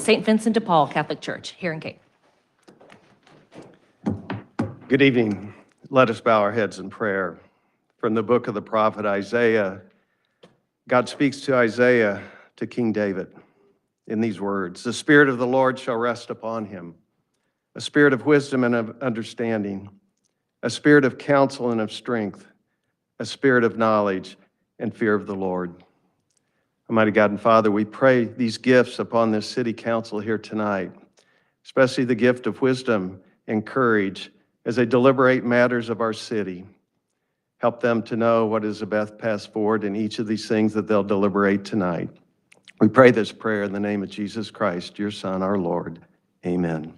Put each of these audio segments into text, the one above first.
St. Vincent de Paul Catholic Church here in Cape. Good evening. Let us bow our heads in prayer. From the book of the prophet Isaiah, God speaks to Isaiah, to King David, in these words: "The Spirit of the Lord shall rest upon him, a spirit of wisdom and of understanding, a spirit of counsel and of strength, a spirit of knowledge and fear of the Lord." Almighty God and Father, we pray these gifts upon this city council here tonight, especially the gift of wisdom and courage as they deliberate matters of our city. Help them to know what is the best path forward in each of these things that they'll deliberate tonight. We pray this prayer in the name of Jesus Christ, your Son, our Lord. Amen.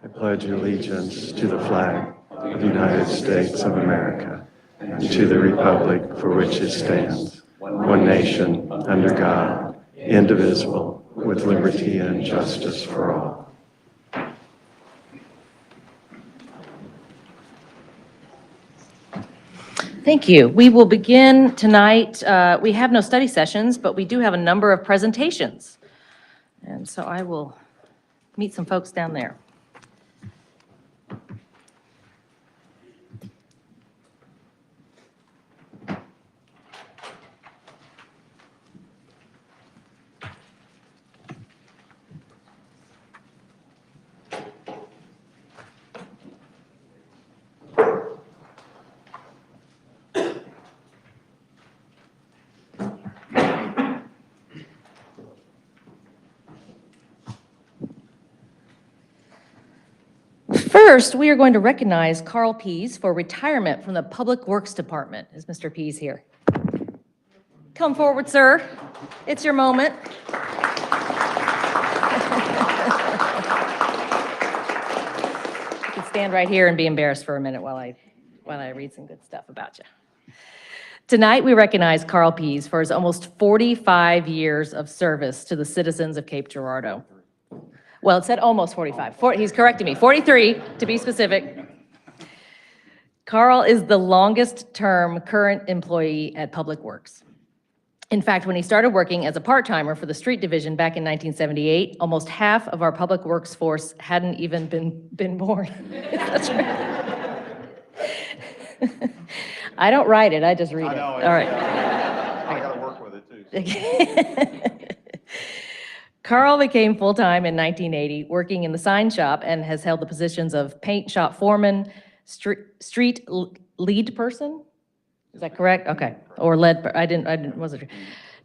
I pledge allegiance to the flag of the United States of America and to the republic for which it stands, one nation, under God, indivisible, with liberty and justice for all. Thank you. We will begin tonight. We have no study sessions, but we do have a number of presentations. And so I will meet some folks down there. First, we are going to recognize Carl Pease for retirement from the Public Works Department. Is Mr. Pease here? Come forward, sir. It's your moment. You can stand right here and be embarrassed for a minute while I read some good stuff about you. Tonight, we recognize Carl Pease for his almost 45 years of service to the citizens of Cape Girardeau. Well, it said almost 45. He's correcting me. 43, to be specific. Carl is the longest-term current employee at Public Works. In fact, when he started working as a part-timer for the street division back in 1978, almost half of our Public Works force hadn't even been born. That's right. I don't write it, I just read it. All right. I got to work with it, too. Carl became full-time in 1980, working in the sign shop, and has held the positions of paint shop foreman, street lead person? Is that correct? Okay. Or wasn't sure.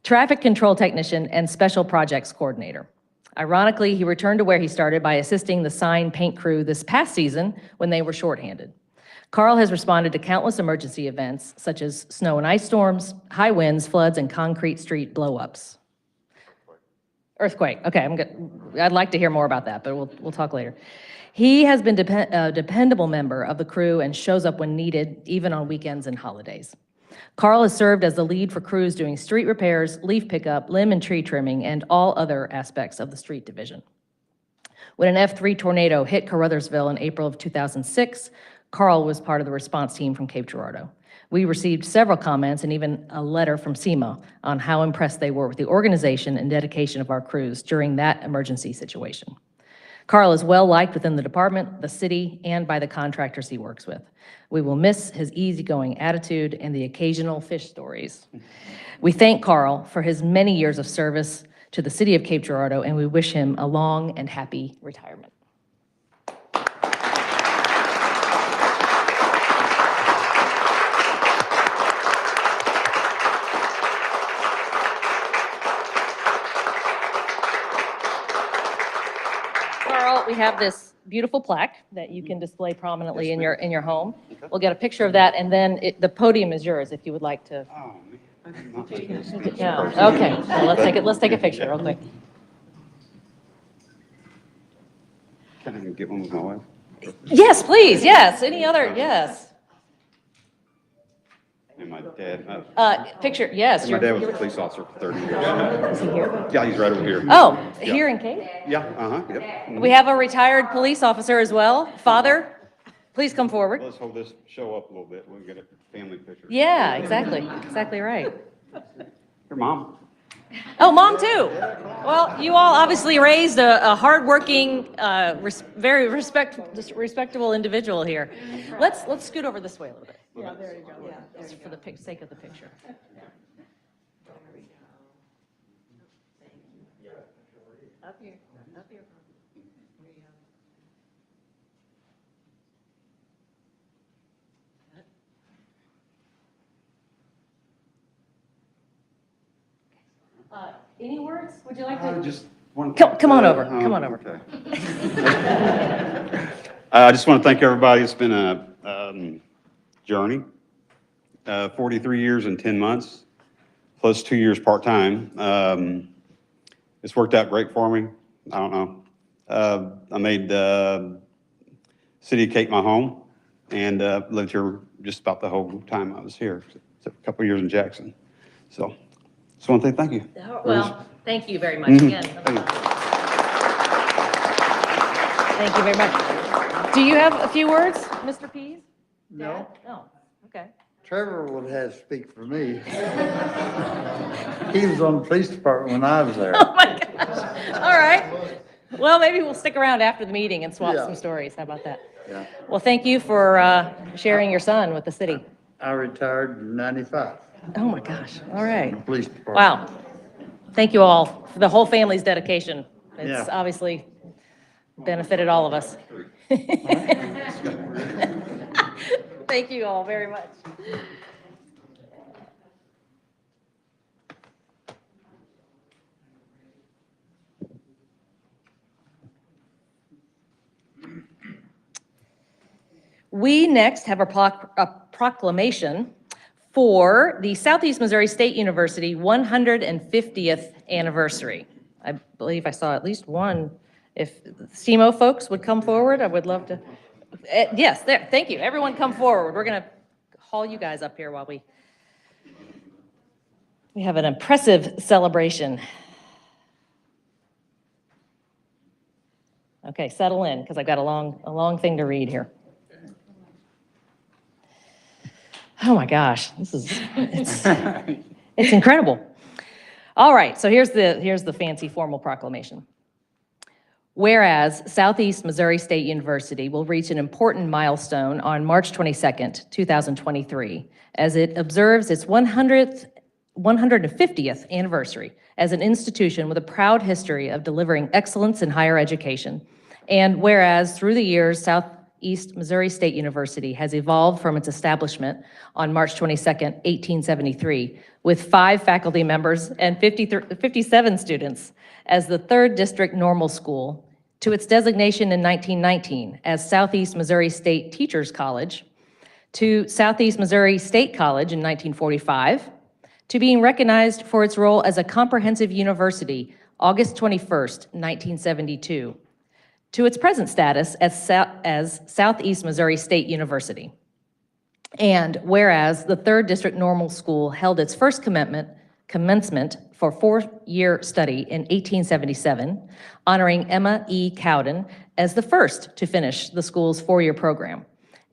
Traffic control technician and special projects coordinator. Ironically, he returned to where he started by assisting the sign paint crew this past season when they were shorthanded. Carl has responded to countless emergency events, such as snow and ice storms, high winds, floods, and concrete street blow-ups. Earthquake. Okay, I'd like to hear more about that, but we'll talk later. He has been a dependable member of the crew and shows up when needed, even on weekends and holidays. Carl has served as the lead for crews doing street repairs, leaf pickup, limb and tree trimming, and all other aspects of the street division. When an F3 tornado hit Carruthersville in April of 2006, Carl was part of the response team from Cape Girardeau. We received several comments and even a letter from SEMA on how impressed they were with the organization and dedication of our crews during that emergency situation. Carl is well liked within the department, the city, and by the contractors he works with. We will miss his easygoing attitude and the occasional fish stories. We thank Carl for his many years of service to the city of Cape Girardeau, and we wish him a long and happy retirement. We have this beautiful plaque that you can display prominently in your home. Okay. We'll get a picture of that, and then the podium is yours if you would like to. Oh, man. Yeah. Okay. Well, let's take a picture real quick. Can I get one with my wife? Yes, please. Yes. Any other? Yes. And my dad. Picture. Yes. My dad was a police officer for 30 years. Is he here? Yeah, he's right over here. Oh, yeah. Here in Cape? Yeah. Yep. Mm-hmm. We have a retired police officer as well. Father, please come forward. Let's hold this show up a little bit. We'll get a family picture. Yeah, exactly. Exactly right. Your mom. Oh, mom too. Well, you all obviously raised a hardworking, very respectable individual here. Let's scoot over this way a little bit. Yeah, there you go. Yeah, just for the sake of the picture. Up here, up here. Any words? Would you like to? Just one. Come on over. Come on over. Okay. I just want to thank everybody. It's been a journey. 43 years and 10 months, plus 2 years part-time. It's worked out great for me. I don't know. I made City of Cape my home and lived here just about the whole time I was here, except a couple of years in Jackson. So just want to say thank you. Well, thank you very much again. Thank you. Thank you very much. Do you have a few words, Mr. Pease? No, Oh, okay. Trevor would have to speak for me. He was on the police department when I was there. Oh my gosh. All right. Well, maybe we'll stick around after the meeting and swap Yeah. some stories. How about that? Yeah. Well, thank you for sharing your son with the city. I retired in '95 Oh my gosh. All from right. the police department. Wow. Thank you all for the whole family's dedication. It's Yeah. obviously benefited all of us. Thank you all very much. We next have a proclamation for the Southeast Missouri State University 150th anniversary. I believe I saw at least one. If SEMO folks would come forward, I would love to. Yes, there, thank you. Everyone come forward. We're going to haul you guys up here while we have an impressive celebration. Okay, settle in, because I've got a long thing to read here. Oh my gosh, it's incredible. All right, so here's the fancy formal proclamation. Whereas Southeast Missouri State University will reach an important milestone on March 22nd, 2023, as it observes its 150th anniversary as an institution with a proud history of delivering excellence in higher education. And whereas through the years, Southeast Missouri State University has evolved from its establishment on March 22nd, 1873, with 5 faculty members and 57 students as the 3rd District Normal School, to its designation in 1919 as Southeast Missouri State Teachers College, to Southeast Missouri State College in 1945, to being recognized for its role as a comprehensive university August 21st, 1972, to its present status as Southeast Missouri State University. And whereas the 3rd District Normal School held its first commencement for 4-year study in 1877, honoring Emma E. Cowden as the first to finish the school's 4-year program.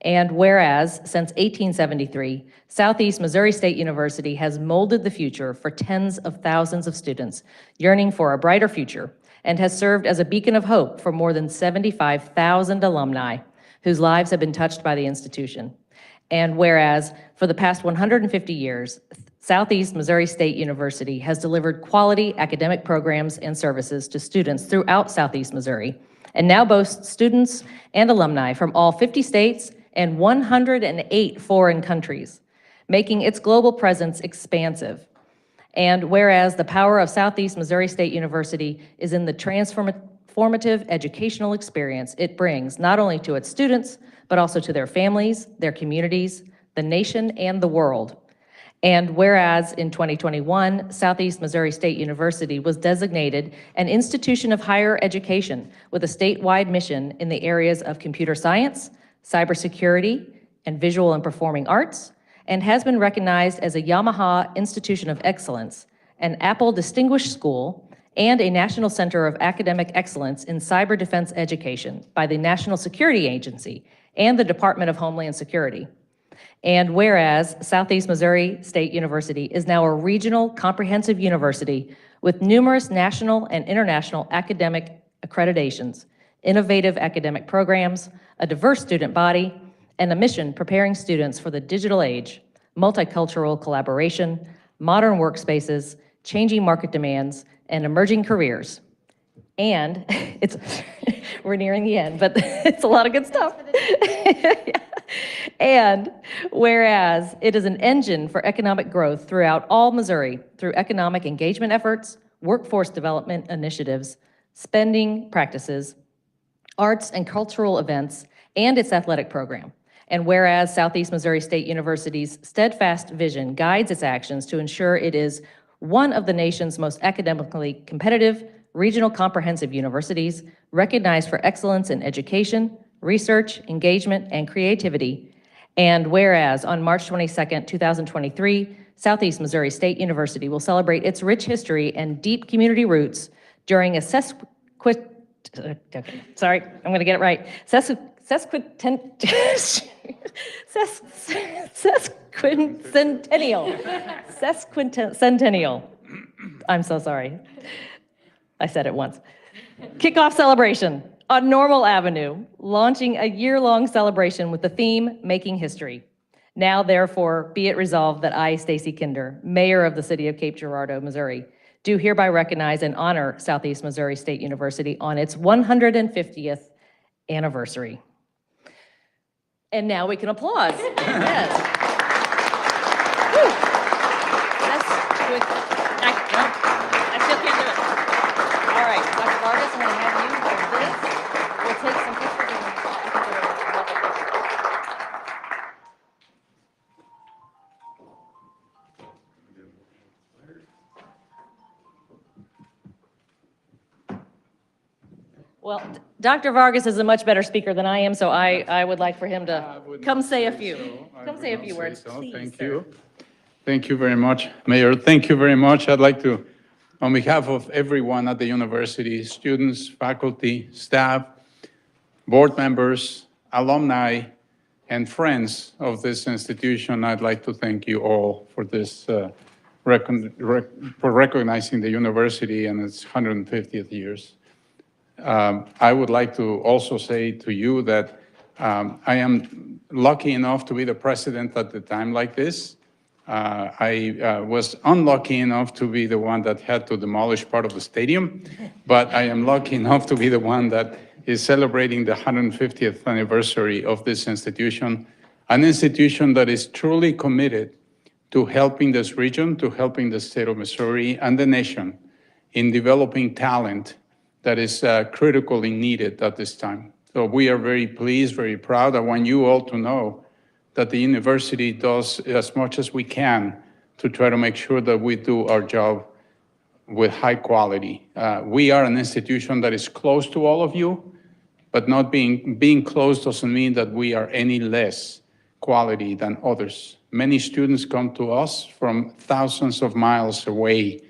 And whereas since 1873, Southeast Missouri State University has molded the future for tens of thousands of students yearning for a brighter future, and has served as a beacon of hope for more than 75,000 alumni whose lives have been touched by the institution. And whereas for the past 150 years, Southeast Missouri State University has delivered quality academic programs and services to students throughout Southeast Missouri, and now boasts students and alumni from all 50 states and 108 foreign countries, making its global presence expansive. And whereas the power of Southeast Missouri State University is in the transformative educational experience it brings not only to its students, but also to their families, their communities, the nation, and the world. And whereas in 2021, Southeast Missouri State University was designated an institution of higher education with a statewide mission in the areas of computer science, cybersecurity, and visual and performing arts, and has been recognized as a Yamaha Institution of Excellence, an Apple Distinguished School, and a National Center of Academic Excellence in Cyber Defense Education by the National Security Agency and the Department of Homeland Security. And whereas Southeast Missouri State University is now a regional comprehensive university With numerous national and international academic accreditations, innovative academic programs, a diverse student body, and a mission preparing students for the digital age, multicultural collaboration, modern workspaces, changing market demands, and emerging careers. And it's, we're nearing the end, but it's a lot of good stuff. And whereas it is an engine for economic growth throughout all Missouri through economic engagement efforts, workforce development initiatives, spending practices, arts and cultural events, and its athletic program. And whereas Southeast Missouri State University's steadfast vision guides its actions to ensure it is one of the nation's most academically competitive regional comprehensive universities, recognized for excellence in education, research, engagement, and creativity. And whereas on March 22nd, 2023, Southeast Missouri State University will celebrate its rich history and deep community roots during a sesquicentennial I'm so sorry. I said it once. Kickoff celebration on Normal Avenue, launching a year-long celebration with the theme, Making History. Now, therefore, be it resolved that I, Stacy Kinder, Mayor of the City of Cape Girardeau, Missouri, do hereby recognize and honor Southeast Missouri State University on its 150th anniversary. And now we can applaud. Yes. Woo. That's good. I still can't do it. All right, Dr. Vargas, I'm going to have you for this. We'll take some pictures and well, Dr. Vargas is a much better speaker than I am, so I would like for him to come say a few. Come say a few words, please, Thank sir. you. Thank you very much, Mayor. Thank you very much. I'd like to, on behalf of everyone at the university, students, faculty, staff, board members, alumni, and friends of this institution, I'd like to thank you all for this, for recognizing the university and its 150th years. I would like to also say to you that I am lucky enough to be the president at a time like this. I was unlucky enough to be the one that had to demolish part of the stadium, but I am lucky enough to be the one that is celebrating the 150th anniversary of this institution, an institution that is truly committed to helping this region, to helping the state of Missouri and the nation in developing talent that is critically needed at this time. So we are very pleased, very proud. I want you all to know that the university does as much as we can to try to make sure that we do our job with high quality. We are an institution that is close to all of you, but not being close doesn't mean that we are any less quality than others. Many students come to us from thousands of miles away,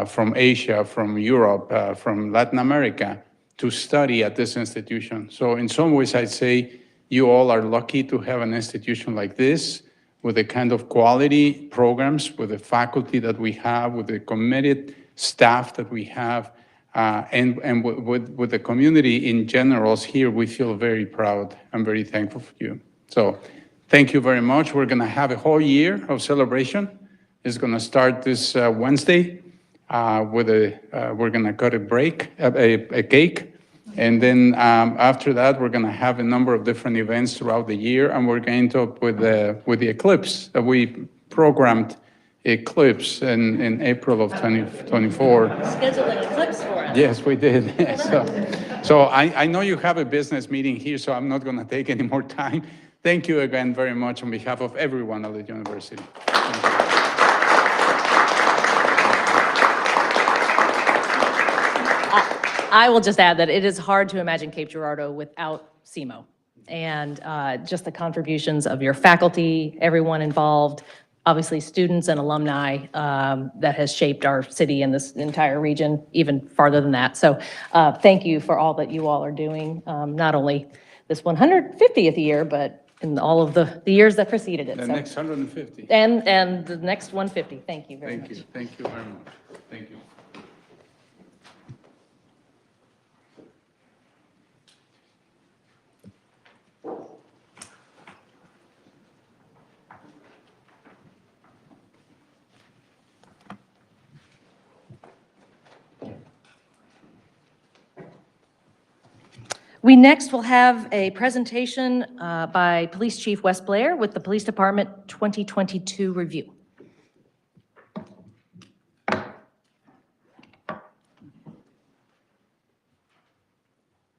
from Asia, from Europe, from Latin America, to study at this institution. So in some ways, I'd say you all are lucky to have an institution like this, with the kind of quality programs, with the faculty that we have, with the committed staff that we have, and with the community in general here. We feel very proud and very thankful for you. So thank you very much. We're gonna have a whole year of celebration. It's gonna start this Wednesday we're gonna cut a cake. And then after that, we're going to have a number of different events throughout the year, and we're going to with the eclipse. We programmed eclipse in April of 2024. Schedule an eclipse for us. Yes, we did. So I know you have a business meeting here, so I'm not going to take any more time. Thank you again very much on behalf of everyone at the university. Thank you. I will just add that it is hard to imagine Cape Girardeau without SEMO. And just the contributions of your faculty, everyone involved, obviously students and alumni that has shaped our city and this entire region, even farther than that. So thank you for all that you all are doing, not only this 150th year, but in all of the years that preceded it. The So- next 150. And the next 150. Thank you very much. Thank you. Thank you very much. Thank you. We next will have a presentation by Police Chief Wes Blair with the Police Department 2022 review.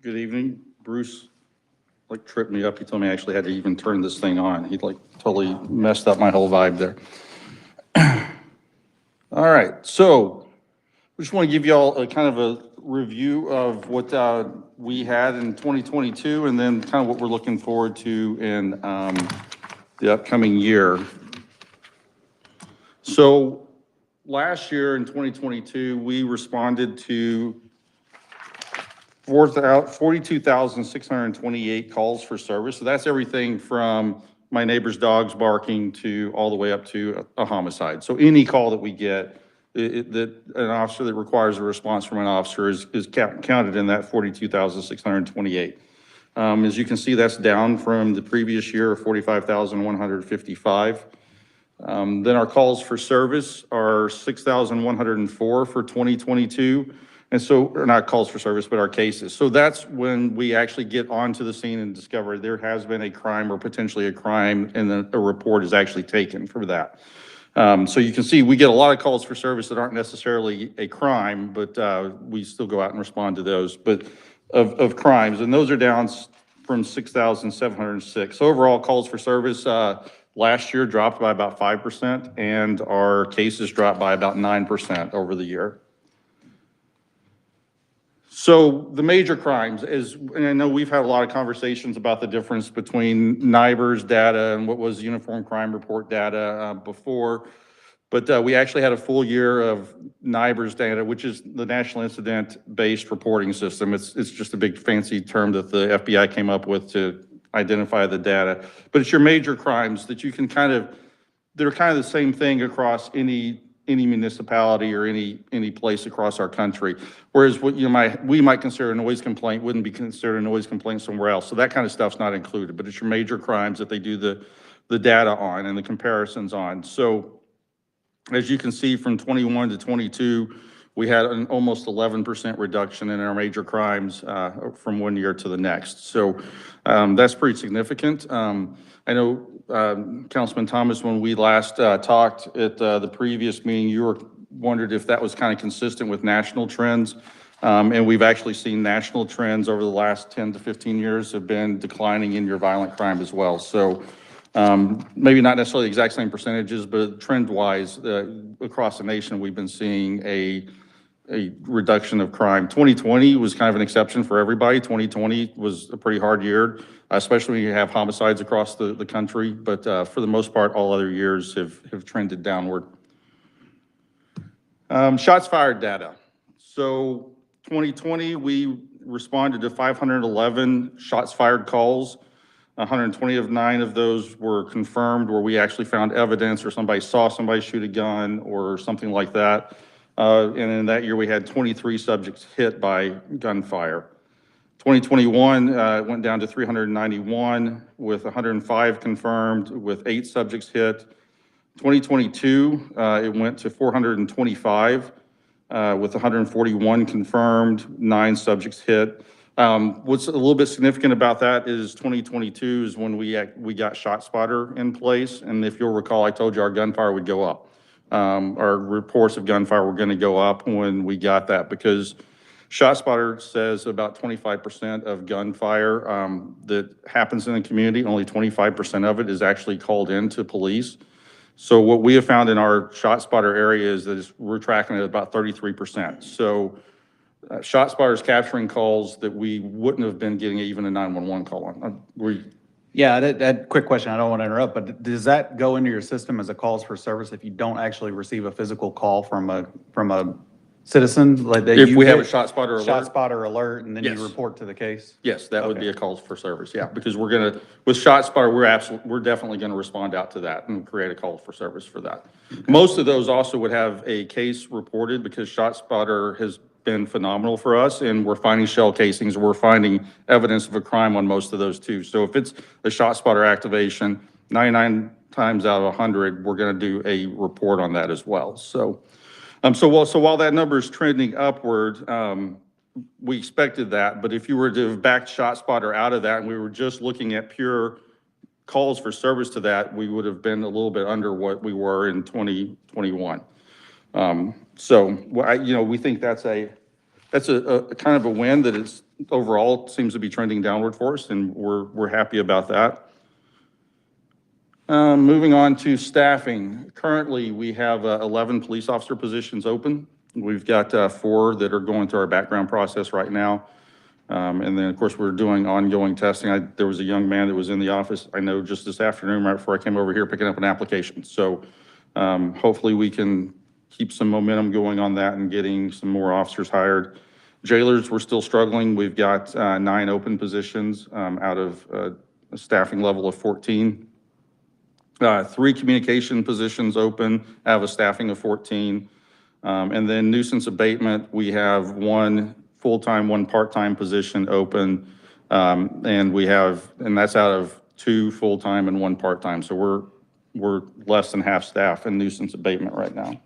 Good evening. Bruce tripped me up. He told me I actually had to even turn this thing on. He totally messed up my whole vibe there. All right, so we just want to give you all a kind of a review of what we had in 2022 and then kind of what we're looking forward to in the upcoming year. So last year in 2022, we responded to 42,628 calls for service. So that's everything from my neighbor's dogs barking to all the way up to a homicide. So any call that we get, that an officer that requires a response from an officer is counted in that 42,628. As you can see, that's down from the previous year of 45,155. Then our calls for service are 6,104 for 2022. And so, or not calls for service, but our cases. So that's when we actually get onto the scene and discover there has been a crime or potentially a crime, and then a report is actually taken for that. So you can see we get a lot of calls for service that aren't necessarily a crime, but we still go out and respond to those, but of crimes. And those are down from 6,706. So overall calls for service last year dropped by about 5%, and our cases dropped by about 9% over the year. So the major crimes is, and I know we've had a lot of conversations about the difference between NIBRS data and what was Uniform Crime Report data before, but we actually had a full year of NIBRS data, which is the National Incident-Based Reporting System. It's just a big fancy term that the FBI came up with to identify the data. But it's your major crimes that you can they're kind of the same thing across any municipality or any place across our country. Whereas what we might consider a noise complaint wouldn't be considered a noise complaint somewhere else. So that kind of stuff's not included, but it's your major crimes that they do the data on and the comparisons on. So as you can see from 21 to 22, we had an almost 11% reduction in our major crimes from one year to the next. So that's pretty significant. I know Councilman Thomas, when we last talked at the previous meeting, you wondered if that was kind of consistent with national trends. And we've actually seen national trends over the last 10 to 15 years have been declining in your violent crime as well. So maybe not necessarily the exact same percentages, but trend-wise, across the nation, we've been seeing a reduction of crime. 2020 was kind of an exception for everybody. 2020 was a pretty hard year, especially when you have homicides across the country. But for the most part, all other years have trended downward. Shots fired data. So 2020, we responded to 511 shots fired calls. 129 of those were confirmed where we actually found evidence or somebody saw somebody shoot a gun or something like that. And in that year, we had 23 subjects hit by gunfire. 2021 went down to 391 with 105 confirmed with 8 subjects hit. 2022, it went to 425 with 141 confirmed, 9 subjects hit. What's a little bit significant about that is 2022 is when we got ShotSpotter in place. And if you'll recall, I told you our gunfire would go up. Our reports of gunfire were going to go up when we got that because ShotSpotter says about 25% of gunfire that happens in the community, only 25% of it is actually called in to police. So what we have found in our ShotSpotter area is that we're tracking at about 33%. So ShotSpotter is capturing calls that we wouldn't have been getting even a 911 call on. Yeah, that quick question, I don't want to interrupt, but does that go into your system as a calls for service if you don't actually receive a physical call from a citizen? Like that If we have a ShotSpotter alert? ShotSpotter alert, and then Yes. you report to the case? Yes, that would Okay. be a call for service, yeah, because with ShotSpotter, we're definitely gonna respond out to that and create a call for service for that. Most of those also would have a case reported because ShotSpotter has been phenomenal for us, and we're finding shell casings, we're finding evidence of a crime on most of those too. So if it's a ShotSpotter activation, 99 times out of 100, we're gonna do a report on that as well. So while that number is trending upward, we expected that, but if you were to have backed ShotSpotter out of that and we were just looking at pure calls for service to that, we would have been a little bit under what we were in 2021. We think that's a kind of a win that is overall seems to be trending downward for us, and we're happy about that. Moving on to staffing. Currently, we have 11 police officer positions open. We've got 4 that are going through our background process right now. And then, of course, we're doing ongoing testing. There was a young man that was in the office, I know, just this afternoon, right before I came over here, picking up an application. So hopefully we can keep some momentum going on that and getting some more officers hired. Jailers, we're still struggling. We've got 9 open positions out of a staffing level of 14. 3 communication positions open, have a staffing of 14. And then nuisance abatement, we have 1 full-time, 1 part-time position open. And that's out of 2 full-time and 1 part-time. So we're less than half staff in nuisance abatement right now.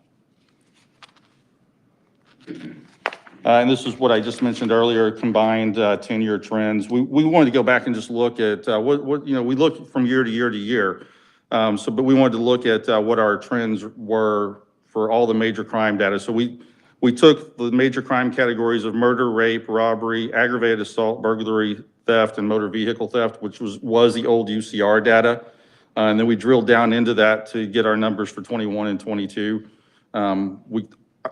And this is what I just mentioned earlier, combined 10-year trends. We wanted to go back and just look at we look from year to year to year. But we wanted to look at what our trends were for all the major crime data. So we took the major crime categories of murder, rape, robbery, aggravated assault, burglary, theft, and motor vehicle theft, which was the old UCR data. And then we drilled down into that to get our numbers for 21 and 22.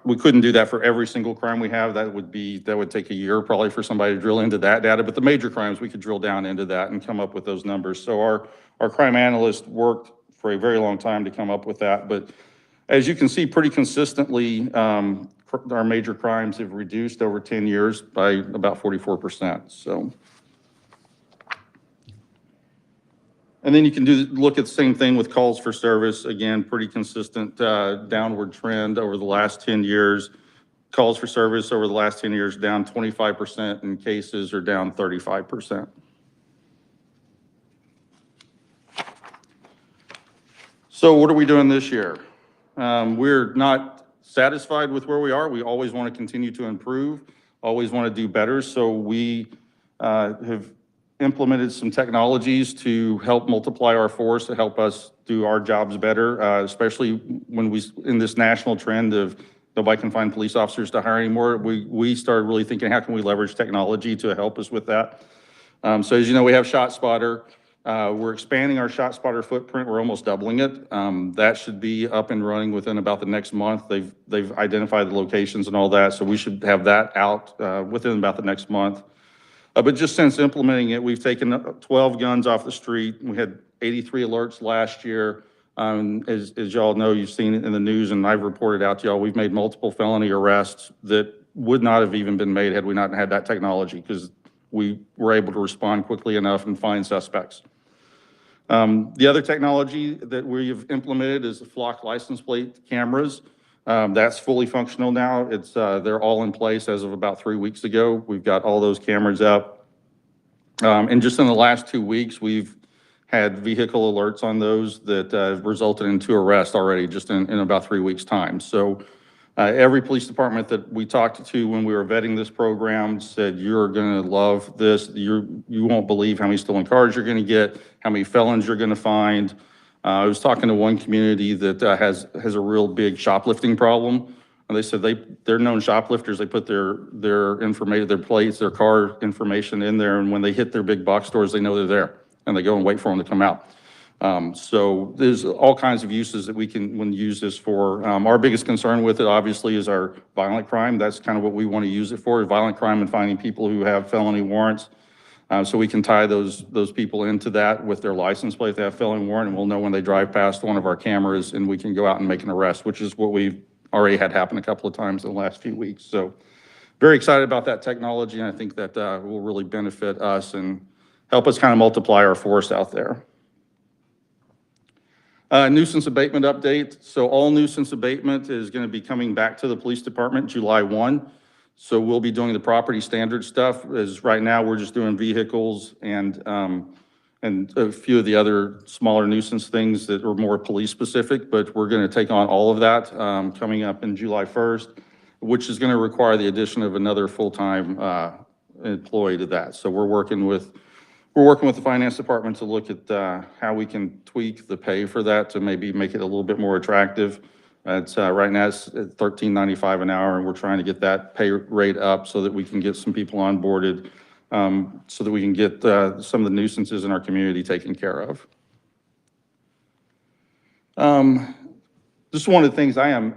We couldn't do that for every single crime we have. That would take a year probably for somebody to drill into that data. But the major crimes, we could drill down into that and come up with those numbers. So our crime analyst worked for a very long time to come up with that. But as you can see, pretty consistently, our major crimes have reduced over 10 years by about 44%. So, and then you can look at the same thing with calls for service. Again, pretty consistent downward trend over the last 10 years. Calls for service over the last 10 years down 25%, and cases are down 35%. So what are we doing this year? We're not satisfied with where we are. We always want to continue to improve, always want to do better. So we have implemented some technologies to help multiply our force, to help us do our jobs better, especially when in this national trend of nobody can find police officers to hire anymore. We started really thinking, how can we leverage technology to help us with that? So as you know, we have ShotSpotter. We're expanding our ShotSpotter footprint. We're almost doubling it. That should be up and running within about the next month. They've identified the locations and all that, so we should have that out within about the next month. But just since implementing it, we've taken 12 guns off the street. We had 83 alerts last year. As y'all know, you've seen it in the news, and I've reported out to y'all, we've made multiple felony arrests that would not have even been made had we not had that technology, because we were able to respond quickly enough and find suspects. The other technology that we've implemented is the flock license plate cameras. That's fully functional now. They're all in place as of about 3 weeks ago. We've got all those cameras up. And just in the last 2 weeks, we've had vehicle alerts on those that have resulted in 2 arrests already just in about 3 weeks' time. So every police department that we talked to when we were vetting this program said, you're going to love this. You won't believe how many stolen cars you're going to get, how many felons you're going to find. I was talking to one community that has a real big shoplifting problem. And they said they're known shoplifters. They put their information, their plates, their car information in there. And when they hit their big box stores, they know they're there. And they go and wait for them to come out. So there's all kinds of uses that we can use this for. Our biggest concern with it, obviously, is our violent crime. That's kind of what we want to use it for, violent crime and finding people who have felony warrants. So we can tie those people into that with their license plate. They have felony warrant, and we'll know when they drive past one of our cameras, and we can go out and make an arrest, which is what we've already had happen a couple of times in the last few weeks. So very excited about that technology, and I think that will really benefit us and help us kind of multiply our force out there. Nuisance abatement update. So all nuisance abatement is going to be coming back to the police department July 1. So we'll be doing the property standard stuff. As right now, we're just doing vehicles and a few of the other smaller nuisance things that are more police specific, but we're going to take on all of that coming up in July 1st. which is going to require the addition of another full-time employee to that. So we're working with the finance department to look at how we can tweak the pay for that to maybe make it a little bit more attractive. It's right now it's at $13.95 an hour, and we're trying to get that pay rate up so that we can get some people onboarded, so that we can get some of the nuisances in our community taken care of. This is one of the things I am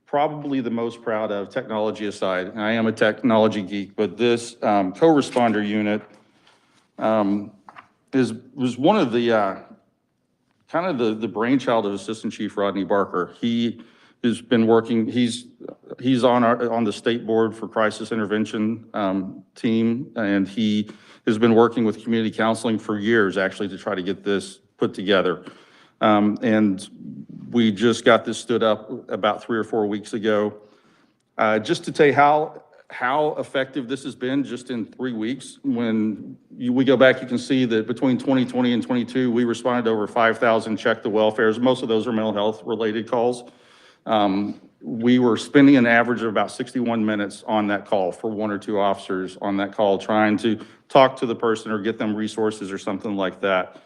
probably the most proud of, technology aside. I am a technology geek, but this co-responder unit was one of the kind of the brainchild of Assistant Chief Rodney Barker. He has been working. He's on the state board for crisis intervention team, and he has been working with community counseling for years, actually, to try to get this put together. And we just got this stood up about 3 or 4 weeks ago. Just to tell you how effective this has been just in 3 weeks. When we go back, you can see that between 2020 and 22, we responded to over 5,000 check the welfares. Most of those are mental health related calls. We were spending an average of about 61 minutes on that call for 1 or 2 officers on that call, trying to talk to the person or get them resources or something like that.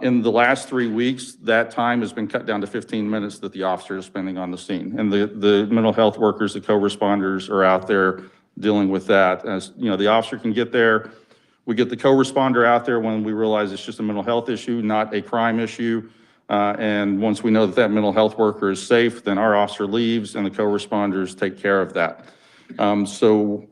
In the last 3 weeks, that time has been cut down to 15 minutes that the officer is spending on the scene. And the mental health workers, the co-responders are out there dealing with that. As you know, the officer can get there. We get the co-responder out there when we realize it's just a mental health issue, not a crime issue. And once we know that that mental health worker is safe, then our officer leaves and the co-responders take care of that. So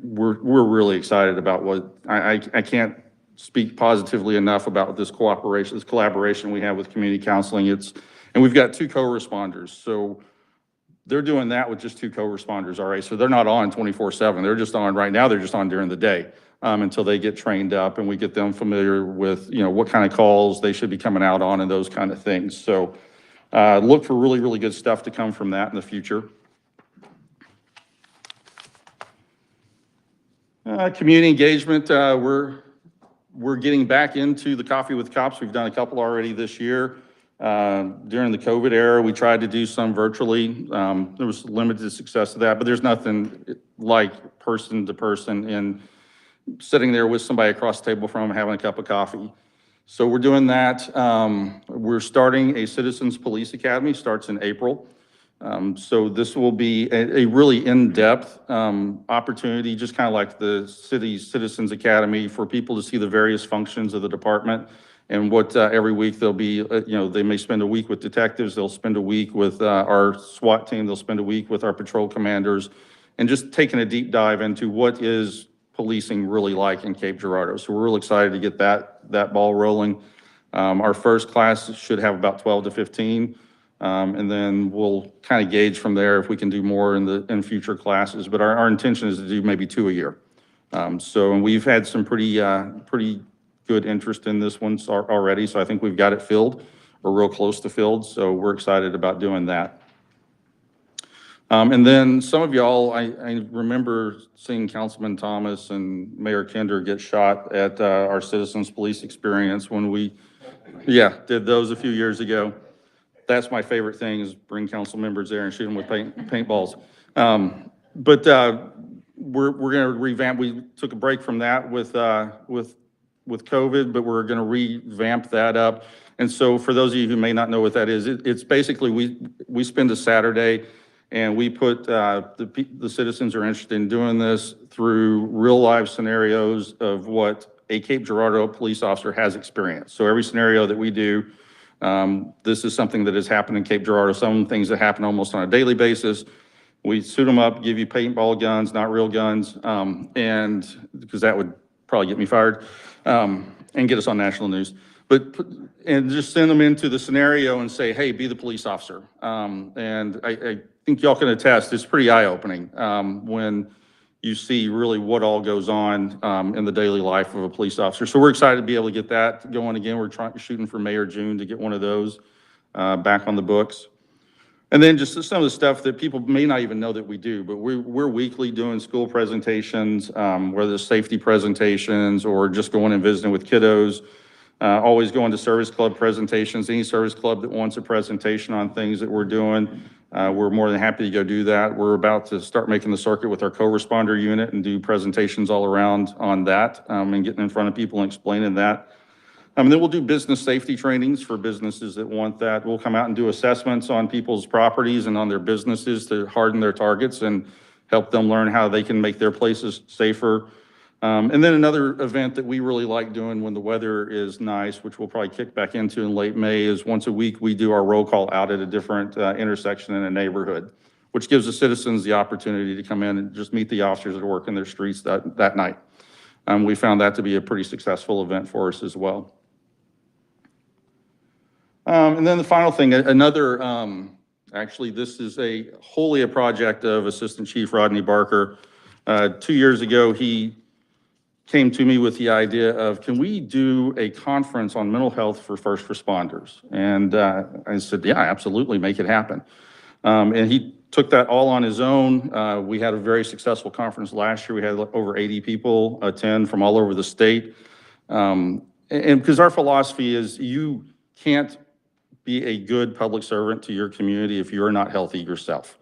we're really excited about what, I can't speak positively enough about this cooperation, this collaboration we have with community counseling. And we've got 2 co-responders. So they're doing that with just 2 co-responders, all right? So they're not on 24/7. They're just on right now. They're just on during the day until they get trained up and we get them familiar with, you know, what kind of calls they should be coming out on and those kind of things. So look for really, really good stuff to come from that in the future. Community engagement, we're getting back into the Coffee with Cops. We've done a couple already this year. During the COVID era, we tried to do some virtually. There was limited success to that, but there's nothing like person to person and sitting there with somebody across the table from them having a cup of coffee. So we're doing that. We're starting a Citizens Police Academy, starts in April. So this will be a really in-depth opportunity, just kind of like the city's Citizens Academy, for people to see the various functions of the department and what every week they'll be, you know, they may spend a week with detectives, they'll spend a week with our SWAT team, they'll spend a week with our patrol commanders, and just taking a deep dive into what is policing really like in Cape Girardeau. So we're real excited to get that ball rolling. Our first class should have about 12 to 15. And then we'll kind of gauge from there if we can do more in future classes. But our intention is to do maybe 2 a year. And we've had some pretty good interest in this one already. So I think we've got it filled. We're real close to filled. So we're excited about doing that. And then some of y'all, I remember seeing Councilman Thomas and Mayor Kinder get shot at our Citizens Police experience when we, did those a few years ago. That's my favorite thing, is bring council members there and shoot them with paintballs. But we're going to revamp. We took a break from that with COVID, but we're going to revamp that up. And so for those of you who may not know what that is, it's basically we spend a Saturday and we put the citizens are interested in doing this through real life scenarios of what a Cape Girardeau police officer has experienced. So every scenario that we do, this is something that has happened in Cape Girardeau, some things that happen almost on a daily basis. We suit them up, give you paintball guns, not real guns, and because that would probably get me fired, and get us on national news. And just send them into the scenario and say, hey, be the police officer. And I think y'all can attest, it's pretty eye-opening when you see really what all goes on in the daily life of a police officer. So we're excited to be able to get that going again. We're shooting for May or June to get one of those back on the books. And then just some of the stuff that people may not even know that we do, but we're weekly doing school presentations, whether it's safety presentations or just going and visiting with kiddos. Always going to service club presentations, any service club that wants a presentation on things that we're doing. we're more than happy to go do that. We're about to start making the circuit with our co-responder unit and do presentations all around on that, and getting in front of people and explaining that. Then we'll do business safety trainings for businesses that want that. We'll come out and do assessments on people's properties and on their businesses to harden their targets and help them learn how they can make their places safer. And then another event that we really like doing when the weather is nice, which we'll probably kick back into in late May, is once a week we do our roll call out at a different intersection in a neighborhood, which gives the citizens the opportunity to come in and just meet the officers that work in their streets that night. We found that to be a pretty successful event for us as well. And then the final thing, another, actually, this is wholly a project of Assistant Chief Rodney Barker. 2 years ago, he came to me with the idea of, can we do a conference on mental health for first responders? And I said, yeah, absolutely, make it happen. And he took that all on his own. We had a very successful conference last year. We had over 80 people attend from all over the state. And because our philosophy is you can't be a good public servant to your community if you're not healthy yourself.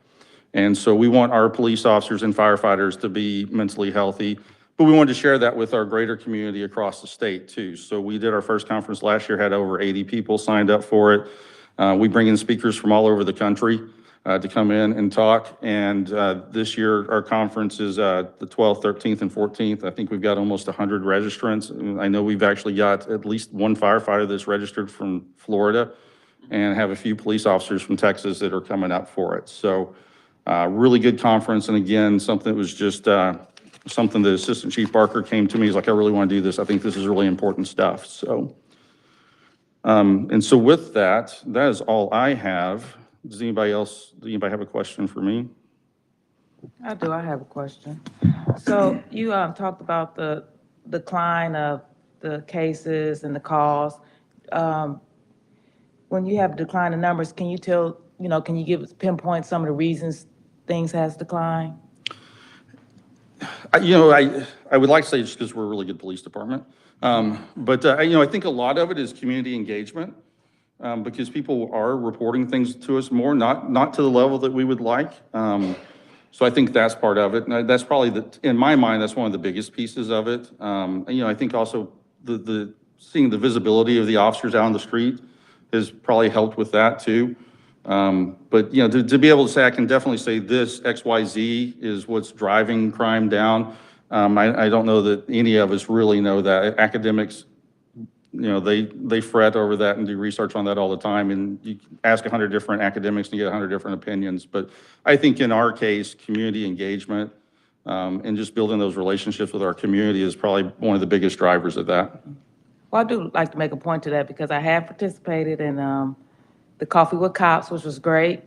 And so we want our police officers and firefighters to be mentally healthy, but we wanted to share that with our greater community across the state too. So we did our first conference last year, had over 80 people signed up for it. We bring in speakers from all over the country to come in and talk. And this year, our conference is the 12th, 13th, and 14th. I think we've got almost 100 registrants. I know we've actually got at least one firefighter that's registered from Florida, and have a few police officers from Texas that are coming up for it. So really good conference. And again, something that was just something that Assistant Chief Barker came to me. He's like, I really want to do this. I think this is really important stuff. So, and so with that, that is all I have. Does anybody have a question for me? I do, I have a question. So you talked about the decline of the cases and the calls. When you have decline in numbers, can you can you pinpoint some of the reasons things has declined? I would like to say just because we're a really good police department. But I think a lot of it is community engagement, because people are reporting things to us more, not to the level that we would like. So I think that's part of it. And that's probably in my mind, that's one of the biggest pieces of it. I think also the seeing the visibility of the officers out on the street has probably helped with that too. But to be able to say, I can definitely say this XYZ is what's driving crime down. I don't know that any of us really know that. Academics, they fret over that and do research on that all the time. And you ask 100 different academics and you get 100 different opinions. But I think in our case, community engagement and just building those relationships with our community is probably one of the biggest drivers of that. Well, I do like to make a point to that because I have participated in the Coffee with Cops, which was great,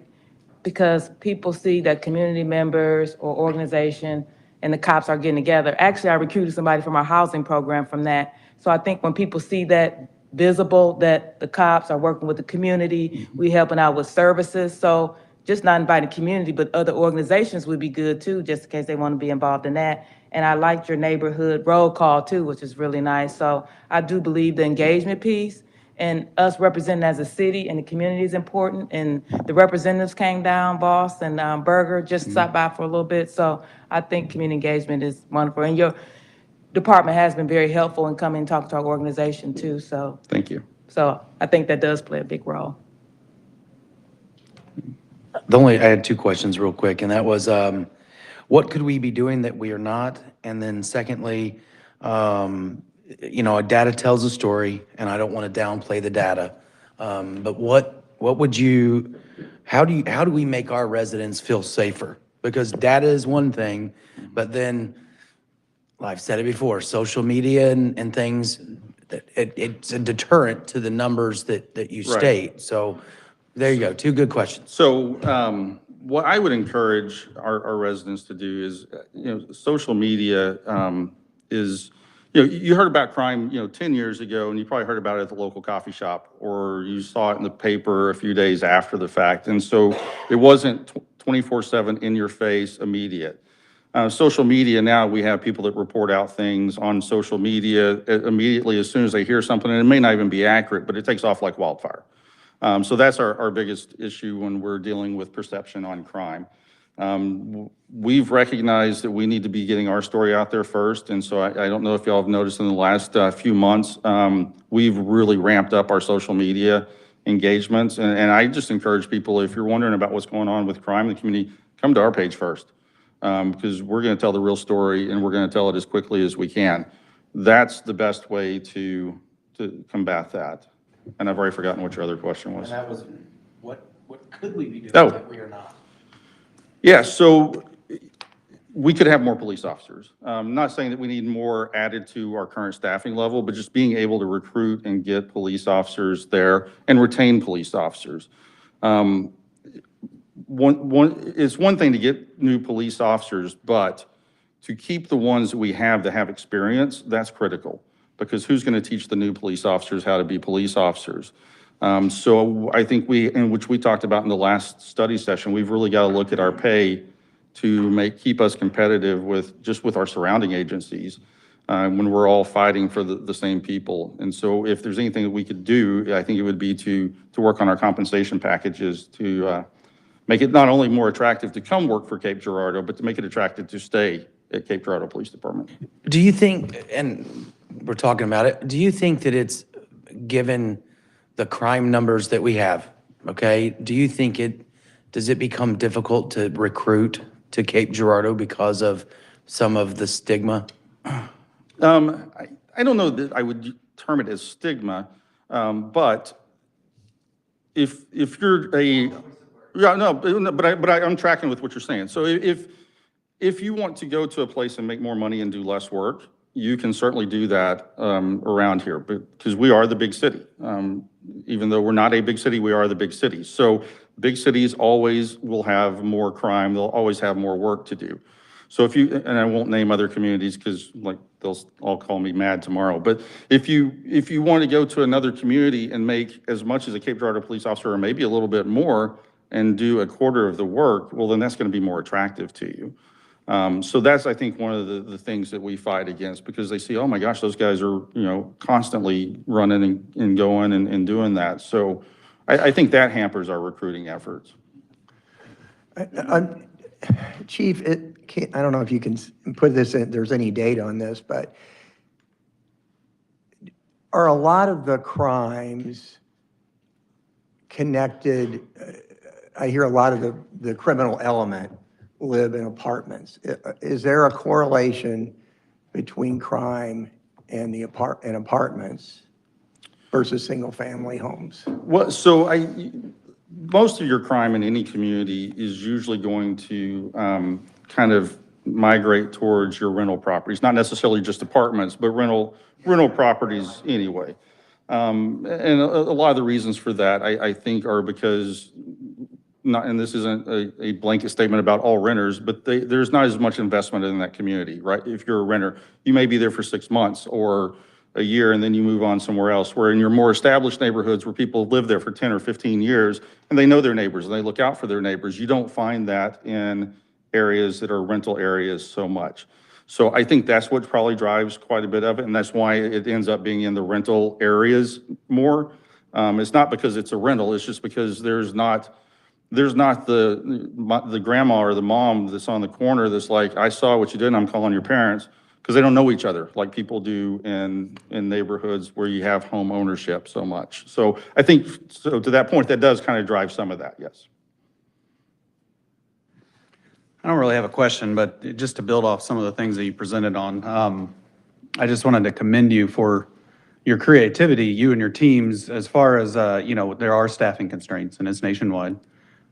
because people see that community members or organization and the cops are getting together. Actually, I recruited somebody from our housing program from that. So I think when people see that visible, that the cops are working with the community, we helping out with services. So just not inviting community, but other organizations would be good too, just in case they want to be involved in that. And I liked your neighborhood roll call too, which is really nice. So I do believe the engagement piece and us representing as a city and the community is important. And the representatives came down, Boss and Berger, just stopped by for a little bit. So I think community engagement is wonderful. And your department has been very helpful in coming and talking to our organization too. So Thank you. So I think that does play a big role. I had two questions real quick, and that was, what could we be doing that we are not? And then secondly, data tells a story, and I don't want to downplay the data. But how do we make our residents feel safer? Because data is one thing, but then, I've said it before, social media and things, it's a deterrent to the numbers that you Right. state. So there you go, two good questions. So what I would encourage our residents to do is, social media is, you heard about crime, 10 years ago, and you probably heard about it at the local coffee shop, or you saw it in the paper a few days after the fact. And so it wasn't 24/7 in your face, immediate. Social media now, we have people that report out things on social media immediately as soon as they hear something, and it may not even be accurate, but it takes off like wildfire. So that's our biggest issue when we're dealing with perception on crime. We've recognized that we need to be getting our story out there first, and so I don't know if y'all have noticed in the last few months, we've really ramped up our social media engagements, and I just encourage people, if you're wondering about what's going on with crime in the community, come to our page first, because we're going to tell the real story, and we're going to tell it as quickly as we can. That's the best way to combat that. And I've already forgotten what your other question was. And that was, what could we be doing Oh. that we are not? Yeah, so we could have more police officers. Not saying that we need more added to our current staffing level, but just being able to recruit and get police officers there and retain police officers. It's one thing to get new police officers, but to keep the ones that we have that have experience, that's critical. Because who's going to teach the new police officers how to be police officers? So I think which we talked about in the last study session, we've really got to look at our pay to keep us competitive with our surrounding agencies when we're all fighting for the same people. And so if there's anything that we could do, I think it would be to work on our compensation packages to make it not only more attractive to come work for Cape Girardeau, but to make it attractive to stay at Cape Girardeau Police Department. Do you think, and we're talking about it, do you think that it's, given the crime numbers that we have, okay, do you think does it become difficult to recruit to Cape Girardeau because of some of the stigma? I don't know that I would term it as stigma, but if you're I'm tracking with what you're saying. So if you want to go to a place and make more money and do less work, you can certainly do that around here, because we are the big city. Even though we're not a big city, we are the big city. So big cities always will have more crime. They'll always have more work to do. So and I won't name other communities because they'll all call me mad tomorrow. But if you want to go to another community and make as much as a Cape Girardeau police officer, or maybe a little bit more, and do a quarter of the work, well, then that's going to be more attractive to you. So that's, I think, one of the things that we fight against, because they see, oh my gosh, those guys are, constantly running and going and doing that. So I think that hampers our recruiting efforts. Chief, I don't know if you can put this in, there's any data on this, but are a lot of the crimes connected? I hear a lot of the criminal element live in apartments. Is there a correlation between crime and apartments versus single-family homes? Well, so most of your crime in any community is usually going to kind of migrate towards your rental properties, not necessarily just apartments, but rental properties anyway. And a lot of the reasons for that, I think, are because and this isn't a blanket statement about all renters, but there's not as much investment in that community, right? If you're a renter, you may be there for 6 months or a year, and then you move on somewhere else. Where in your more established neighborhoods where people live there for 10 or 15 years, and they know their neighbors, and they look out for their neighbors, you don't find that in areas that are rental areas so much. So I think that's what probably drives quite a bit of it, and that's why it ends up being in the rental areas more. It's not because it's a rental, it's just because there's not the grandma or the mom that's on the corner that's like, I saw what you did and I'm calling your parents, because they don't know each other like people do in neighborhoods where you have home ownership so much. So I think, so to that point, that does kind of drive some of that, yes. I don't really have a question, but just to build off some of the things that you presented on, I just wanted to commend you for your creativity, you and your teams, as far as, there are staffing constraints and it's nationwide.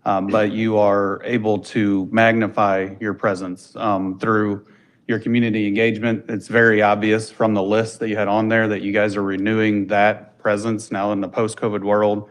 But you are able to magnify your presence through your community engagement. It's very obvious from the list that you had on there that you guys are renewing that presence now in the post-COVID world,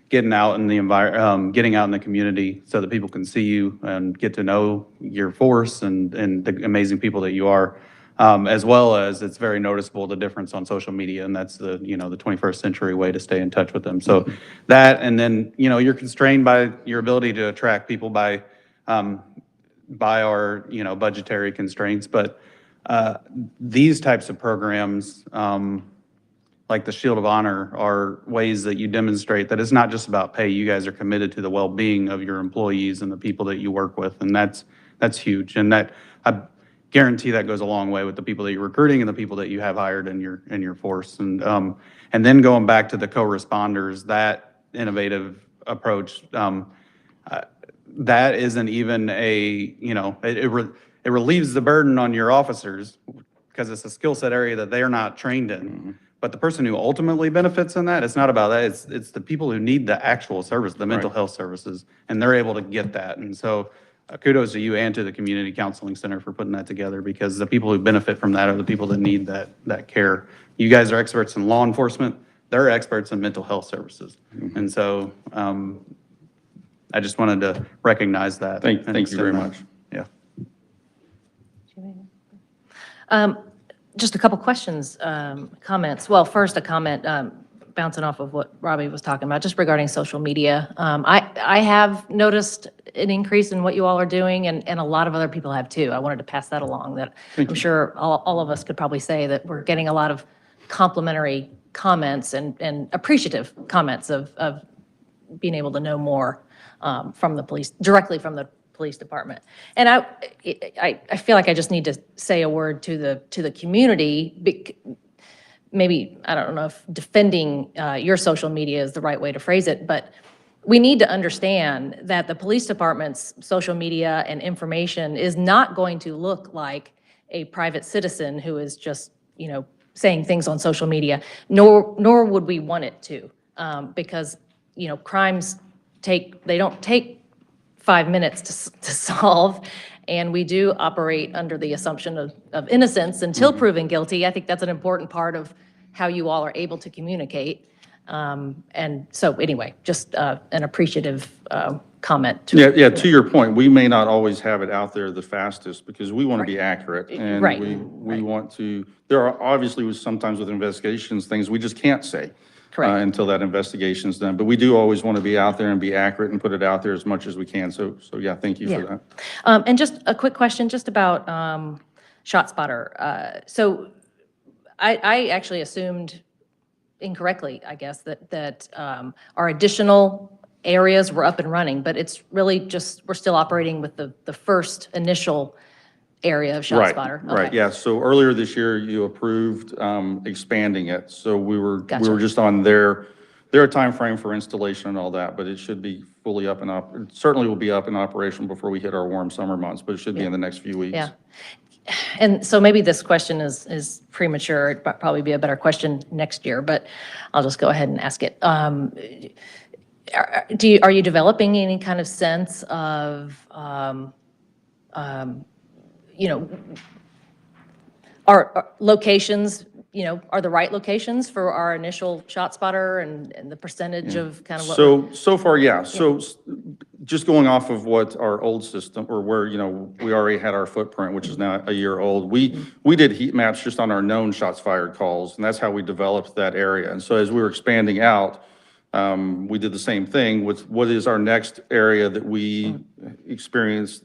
getting out in the getting out in the community so that people can see you and get to know your force and the amazing people that you are. As well as it's very noticeable the difference on social media, and that's the 21st century way to stay in touch with them. So that, and then you're constrained by your ability to attract people by our budgetary constraints. But these types of programs, like the Shield of Honor are ways that you demonstrate that it's not just about pay. You guys are committed to the well-being of your employees and the people that you work with, and that's huge. And that, I guarantee that goes a long way with the people that you're recruiting and the people that you have hired in your force. And then going back to the co-responders, that innovative approach, that isn't even a, it relieves the burden on your officers because it's a skill set area that they're not trained in. But the person who ultimately benefits in that, it's not about that. It's the people who need the actual service, the mental health services, and they're able to get that. And so kudos to you and to the Community Counseling Center for putting that together, because the people who benefit from that are the people that need that care. You guys are experts in law enforcement. They're experts in mental health services. And so I just wanted to recognize that. Thank you very much. Yeah. Just a couple questions, comments. Well, first a comment bouncing off of what Robbie was talking about, just regarding social media. I have noticed an increase in what you all are doing, and a lot of other people have too. I wanted to pass that along, that I'm sure all of us could probably say that we're getting a lot of complimentary comments and appreciative comments of being able to know more from the police, directly from the police department. And I feel like I just need to say a word to the community. Maybe, I don't know if defending your social media is the right way to phrase it, but we need to understand that the police department's social media and information is not going to look like a private citizen who is just, saying things on social media, nor would we want it to, because, crimes they don't take 5 minutes to solve, and we do operate under the assumption of innocence until proven guilty. I think that's an important part of how you all are able to communicate. And so anyway, just an appreciative comment. Yeah, to your point, we may not always have it out there the fastest because we want to be accurate. And Right. we want to, there are obviously sometimes with investigations, things we just can't say. Correct. Until that investigation is done. But we do always want to be out there and be accurate and put it out there as much as we can. So yeah, thank you for that. And just a quick question, just about ShotSpotter. So I actually assumed incorrectly, I guess, that our additional areas were up and running, but it's really just, we're still operating with the first initial area of ShotSpotter. Right, Okay. yeah. So earlier this year, you approved expanding it. So we were Gotcha. just on their timeframe for installation and all that, but it should be fully up and up. It certainly will be up and operational before we hit our warm summer months, but it should be in the next few weeks. Yeah. And so maybe this question is premature. It'd probably be a better question next year, but I'll just go ahead and ask it. Are you developing any kind of sense of, our locations, are the right locations for our initial ShotSpotter and the percentage of kind of what? So far, yeah. So just going off of what our old system, or where, we already had our footprint, which is now a year old, we did heat maps just on our known shots fired calls, and that's how we developed that area. And so as we were expanding out, we did the same thing with what is our next area that we experienced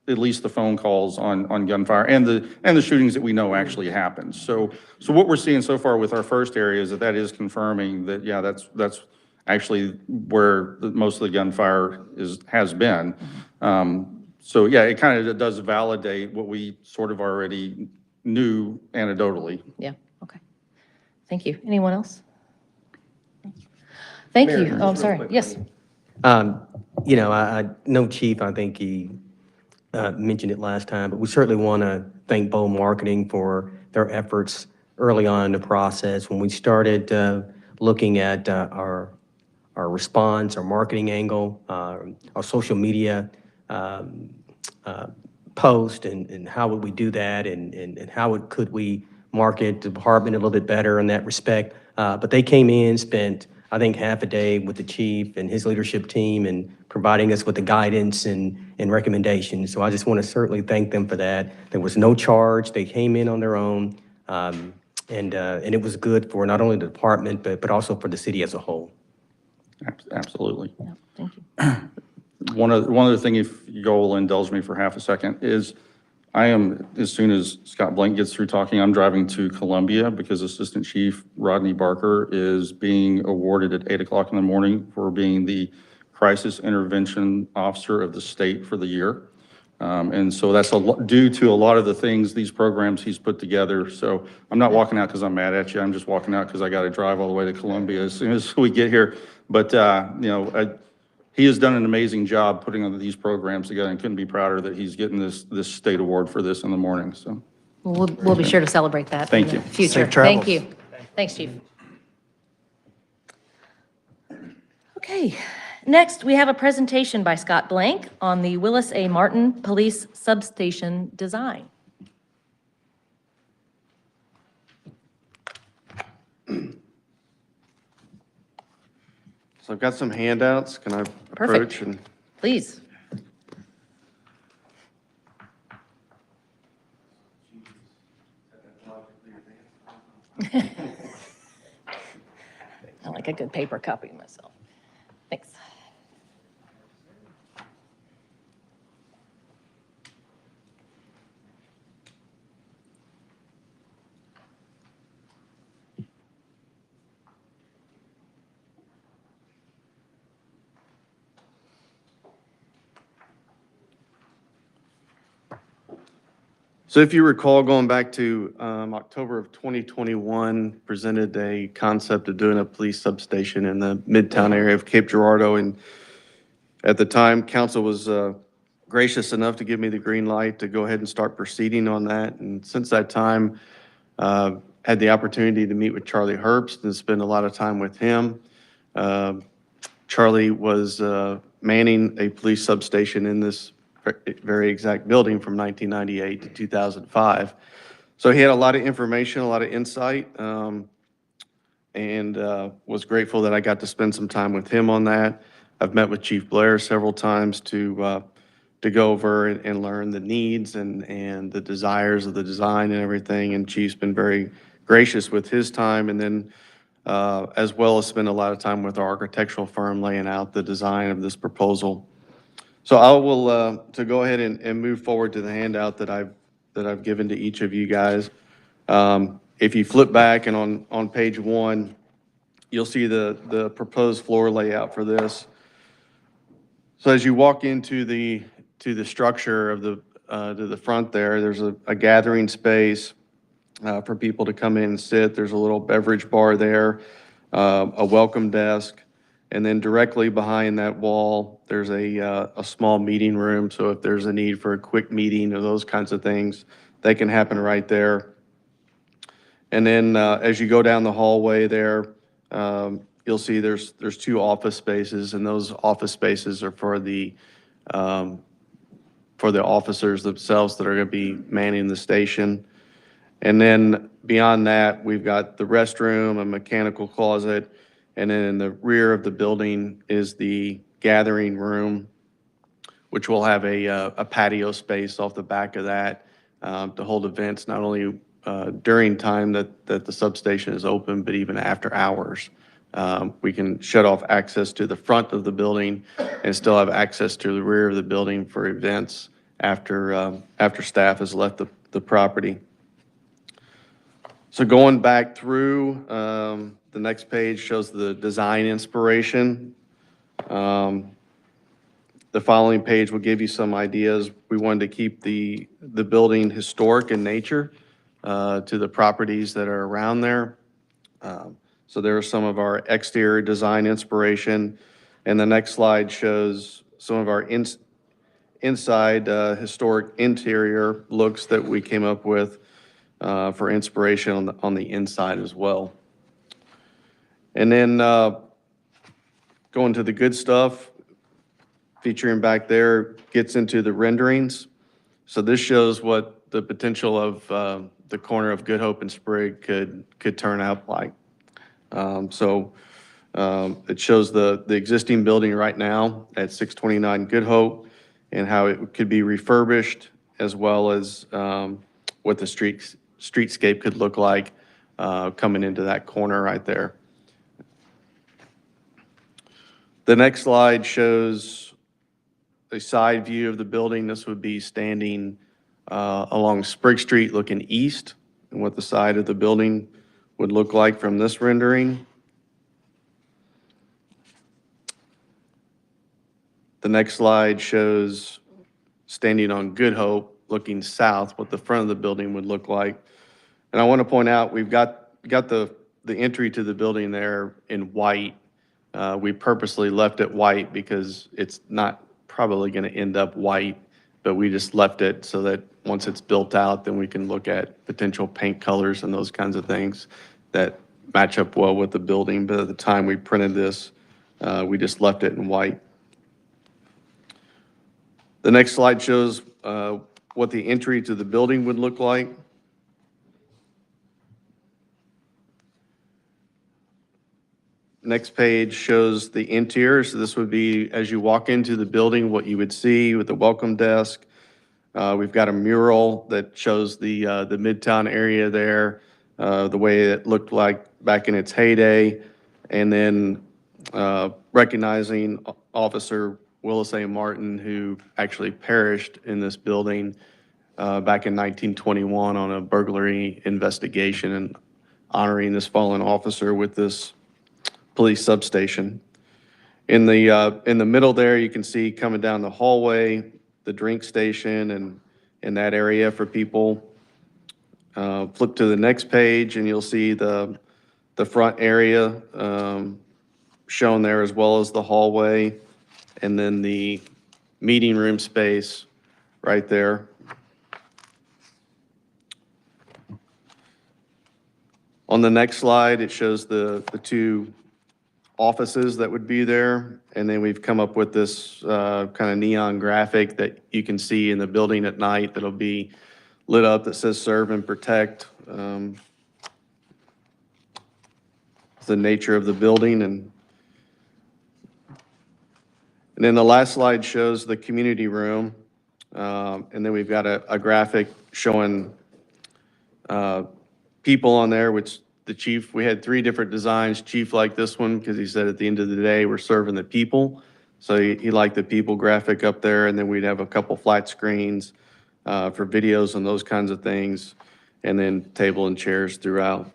at least the phone calls on gunfire and the shootings that we know actually happened. So what we're seeing so far with our first area is that is confirming that, yeah, that's actually where most of the gunfire has been. So yeah, it kind of does validate what we sort of already knew anecdotally. Yeah, okay. Thank you. Anyone else? Thank you. Oh, I'm sorry. Yes. I know Chief, I think he mentioned it last time, but we certainly want to thank Bow Marketing for their efforts early on in the process. When we started looking at our response, our marketing angle, our social media post, and how would we do that, and how could we market the department a little bit better in that respect. But they came in, spent, I think, half a day with the chief and his leadership team and providing us with the guidance and recommendations. So I just want to certainly thank them for that. There was no charge. They came in on their own. And it was good for not only the department, but also for the city as a whole. Absolutely. Yeah, thank you. One other thing, if you will indulge me for half a second, is I am, as soon as Scott Blank gets through talking, I'm driving to Columbia because Assistant Chief Rodney Barker is being awarded at 8 o'clock in the morning for being the Crisis Intervention Officer of the state for the year. And so that's due to a lot of the things, these programs he's put together. So I'm not walking out because I'm mad at you. I'm just walking out because I got to drive all the way to Columbia as soon as we get here. But, he has done an amazing job putting on these programs together and couldn't be prouder that he's getting this state award for this in the morning, so. We'll be sure to celebrate that in Thank the you. future. Safe travels. Thank you. Thanks, Chief. Okay, next, we have a presentation by Scott Blank on the Willis A. Martin Police Substation design. So I've got some handouts. Can I approach Perfect. and? Please. I like a good paper copy myself. Thanks. So if you recall, going back to October of 2021, presented a concept of doing a police substation in the Midtown area of Cape Girardeau. And at the time, council was gracious enough to give me the green light to go ahead and start proceeding on that. And since that time, had the opportunity to meet with Charlie Herbst and spend a lot of time with him. Charlie was manning a police substation in this very exact building from 1998 to 2005. So he had a lot of information, a lot of insight, and was grateful that I got to spend some time with him on that. I've met with Chief Blair several times to go over and learn the needs and the desires of the design and everything. And Chief's been very gracious with his time, and then as well as spend a lot of time with our architectural firm laying out the design of this proposal. So I will, to go ahead and move forward to the handout that I've given to each of you guys. If you flip back and on page 1, you'll see the proposed floor layout for this. So as you walk into the structure of to the front there's a gathering space for people to come in and sit. There's a little beverage bar there, a welcome desk. And then directly behind that wall, there's a small meeting room. So if there's a need for a quick meeting or those kinds of things, they can happen right there. And then as you go down the hallway there, you'll see there's 2 office spaces, and those office spaces are for the officers themselves that are going to be manning the station. And then beyond that, we've got the restroom, a mechanical closet. And then in the rear of the building is the gathering room, which will have a patio space off the back of that to hold events, not only during time that the substation is open, but even after hours. We can shut off access to the front of the building and still have access to the rear of the building for events after staff has left the property. So going back through, the next page shows the design inspiration. The following page will give you some ideas. We wanted to keep the building historic in nature to the properties that are around there. So there are some of our exterior design inspiration. And the next slide shows some of our inside historic interior looks that we came up with for inspiration on the inside as well. And then going to the good stuff, featuring back there, gets into the renderings. So this shows what the potential of the corner of Good Hope and Sprague could turn out like. It shows the existing building right now at 629 Good Hope and how it could be refurbished, as well as what the streetscape could look like coming into that corner right there. The next slide shows a side view of the building. This would be standing along Sprig Street looking east, and what the side of the building would look like from this rendering. The next slide shows standing on Good Hope, looking south, what the front of the building would look like. And I want to point out, we've got the entry to the building there in white. We purposely left it white because it's not probably going to end up white, but we just left it so that once it's built out, then we can look at potential paint colors and those kinds of things that match up well with the building. But at the time we printed this, we just left it in white. The next slide shows what the entry to the building would look like. Next page shows the interior. So this would be, as you walk into the building, what you would see with the welcome desk. We've got a mural that shows the Midtown area there, the way it looked like back in its heyday. And then recognizing Officer Willis A. Martin, who actually perished in this building back in 1921 on a burglary investigation, and honoring this fallen officer with this police substation. In the middle there, you can see coming down the hallway, the drink station and in that area for people. Flip to the next page and you'll see the front area shown there, as well as the hallway, and then the meeting room space right there. On the next slide, it shows the two offices that would be there. And then we've come up with this kind of neon graphic that you can see in the building at night that'll be lit up that says serve and protect. The nature of the building. And then the last slide shows the community room. And then we've got a graphic showing people on there, which the chief, we had 3 different designs. Chief liked this one because he said at the end of the day, we're serving the people. So he liked the people graphic up there. And then we'd have a couple flat screens for videos and those kinds of things. And then table and chairs throughout.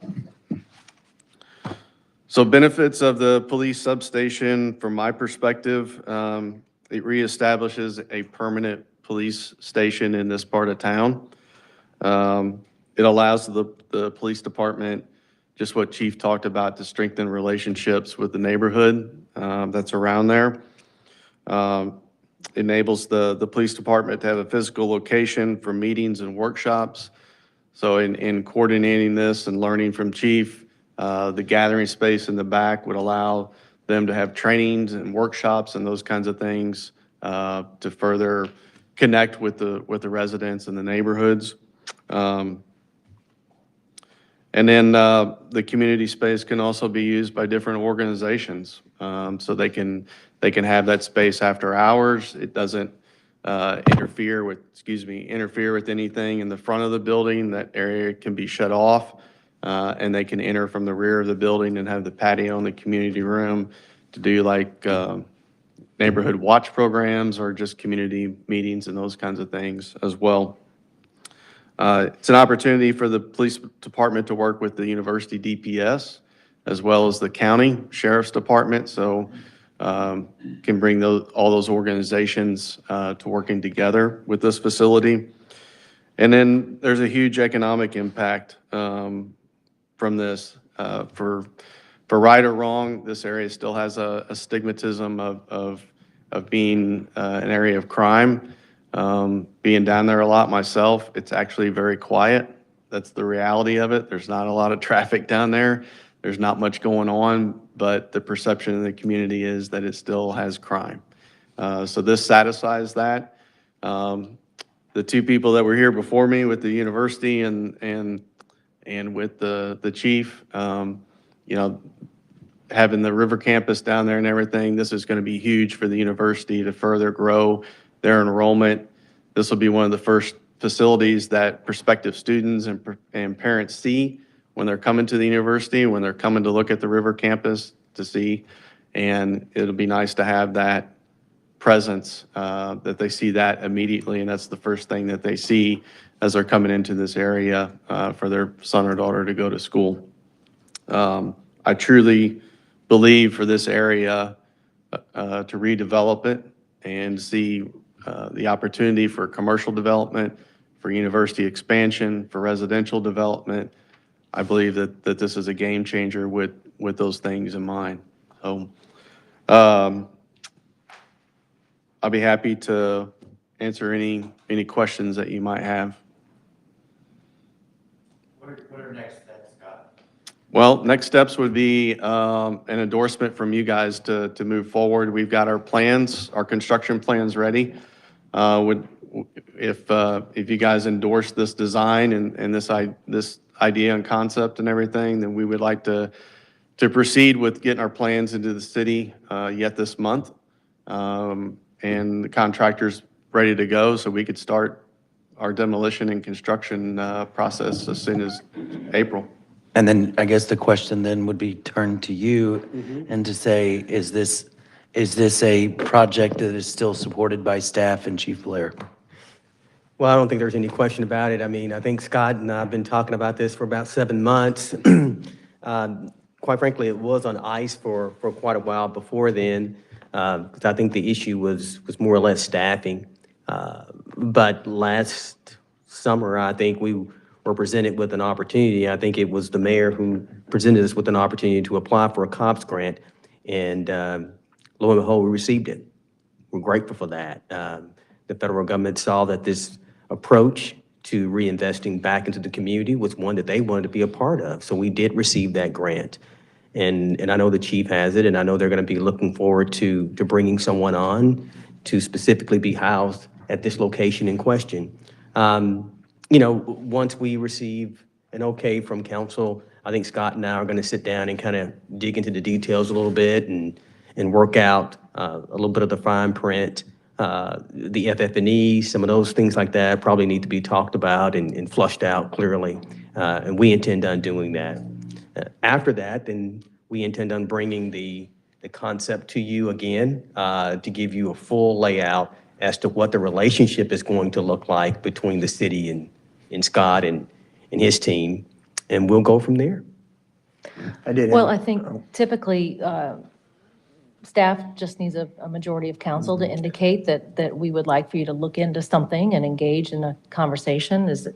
So benefits of the police substation, from my perspective, it reestablishes a permanent police station in this part of town. It allows the police department, just what Chief talked about, to strengthen relationships with the neighborhood that's around there. Enables the police department to have a physical location for meetings and workshops. So in coordinating this and learning from Chief, the gathering space in the back would allow them to have trainings and workshops and those kinds of things to further connect with the residents and the neighborhoods. And then the community space can also be used by different organizations. So they can have that space after hours. It doesn't interfere with anything in the front of the building. That area can be shut off. And they can enter from the rear of the building and have the patio and the community room to do like neighborhood watch programs or just community meetings and those kinds of things as well. It's an opportunity for the police department to work with the university DPS as well as the county sheriff's department. So can bring all those organizations to working together with this facility. And then there's a huge economic impact from this. For right or wrong, this area still has a stigmatism of being an area of crime. Being down there a lot myself, it's actually very quiet. That's the reality of it. There's not a lot of traffic down there. There's not much going on, but the perception in the community is that it still has crime. So this satisfies that. The 2 people that were here before me with the university and with the chief, having the river campus down there and everything, this is going to be huge for the university to further grow their enrollment. This will be one of the first facilities that prospective students and parents see when they're coming to the university, when they're coming to look at the river campus to see. And it'll be nice to have that presence, that they see that immediately, and that's the first thing that they see as they're coming into this area for their son or daughter to go to school. I truly believe for this area to redevelop it and see the opportunity for commercial development, for university expansion, for residential development. I believe that this is a game changer with those things in mind. So I'll be happy to answer any questions that you might have. What are next steps, Scott? Well, next steps would be an endorsement from you guys to move forward. We've got our plans, our construction plans ready. If you guys endorse this design and this idea and concept and everything, then we would like to proceed with getting our plans into the city yet this month. And the contractor's ready to go, so we could start our demolition and construction process as soon as April. And then I guess the question then would be turned to you and to say, is this a project that is still supported by staff and Chief Blair? Well, I don't think there's any question about it. I mean, I think Scott and I have been talking about this for about 7 months. Quite frankly, it was on ice for quite a while before then, because I think the issue was more or less staffing. But last summer, I think we were presented with an opportunity. I think it was the mayor who presented us with an opportunity to apply for a COPS grant, and lo and behold, we received it. We're grateful for that. The federal government saw that this approach to reinvesting back into the community was one that they wanted to be a part of. So we did receive that grant. And I know the chief has it, and I know they're going to be looking forward to bringing someone on to specifically be housed at this location in question. You know, once we receive an okay from council, I think Scott and I are going to sit down and kind of dig into the details a little bit and work out a little bit of the fine print. The FF&E, some of those things like that probably need to be talked about and flushed out clearly. And we intend on doing that. After that, then we intend on bringing the concept to you again to give you a full layout as to what the relationship is going to look like between the city and Scott and his team, and we'll go from there. Well, I think typically, staff just needs a majority of council to indicate that we would like for you to look into something and engage in a conversation. That's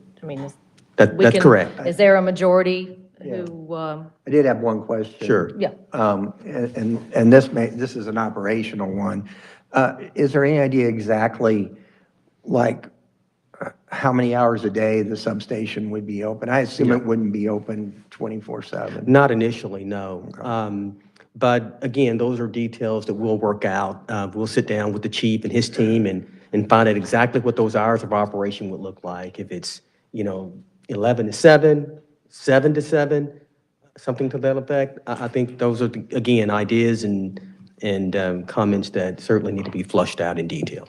correct. Is there a majority Yeah. who, I did have one question. Sure. yeah, And this is an operational one. Is there any idea exactly, like, how many hours a day the substation would be open? I assume it wouldn't be open 24/7. Not initially, no. But again, those are details that we'll work out. We'll sit down with the chief and his team and find out exactly what those hours of operation would look like. If it's, 11 to 7, 7 to 7, something to that effect. I think those are, again, ideas and comments that certainly need to be flushed out in detail.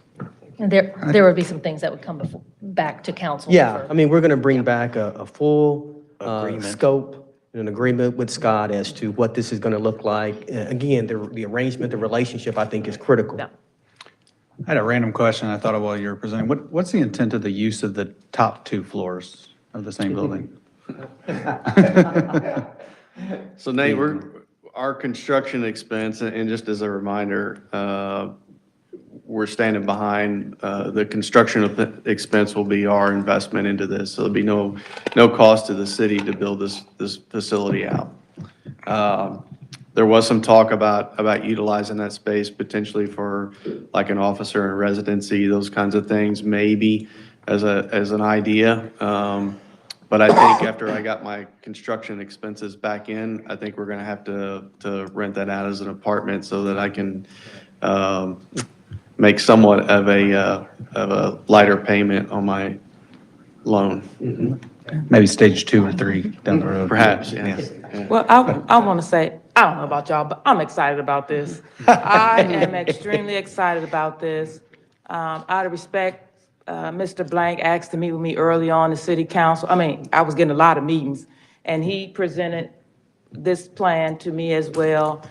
and there would be some things that would come back to council. Yeah, for- I mean, we're going to bring back a full Agreement. scope, an agreement with Scott as to what this is going to look like. Again, the arrangement, the relationship, I think, is critical. Yeah. I had a random question I thought of while you were presenting. What's the intent of the use of the top 2 floors of the same building? So Nate, our construction expense, and just as a reminder, we're standing behind, the construction expense will be our investment into this. So there'll be no cost to the city to build this facility out. There was some talk about utilizing that space potentially for like an officer in residency, those kinds of things, maybe as an idea. But I think after I got my construction expenses back in, I think we're gonna have to rent that out as an apartment so that I can make somewhat of a lighter payment on my loan. Maybe stage 2 or 3 down the road. Perhaps, yes. Yeah. Well, I want to say, I don't know about y'all, but I'm excited about this. I am extremely excited about this. Out of respect, Mr. Blank asked to meet with me early on the city council. I mean, I was getting a lot of meetings, and he presented this plan to me as well.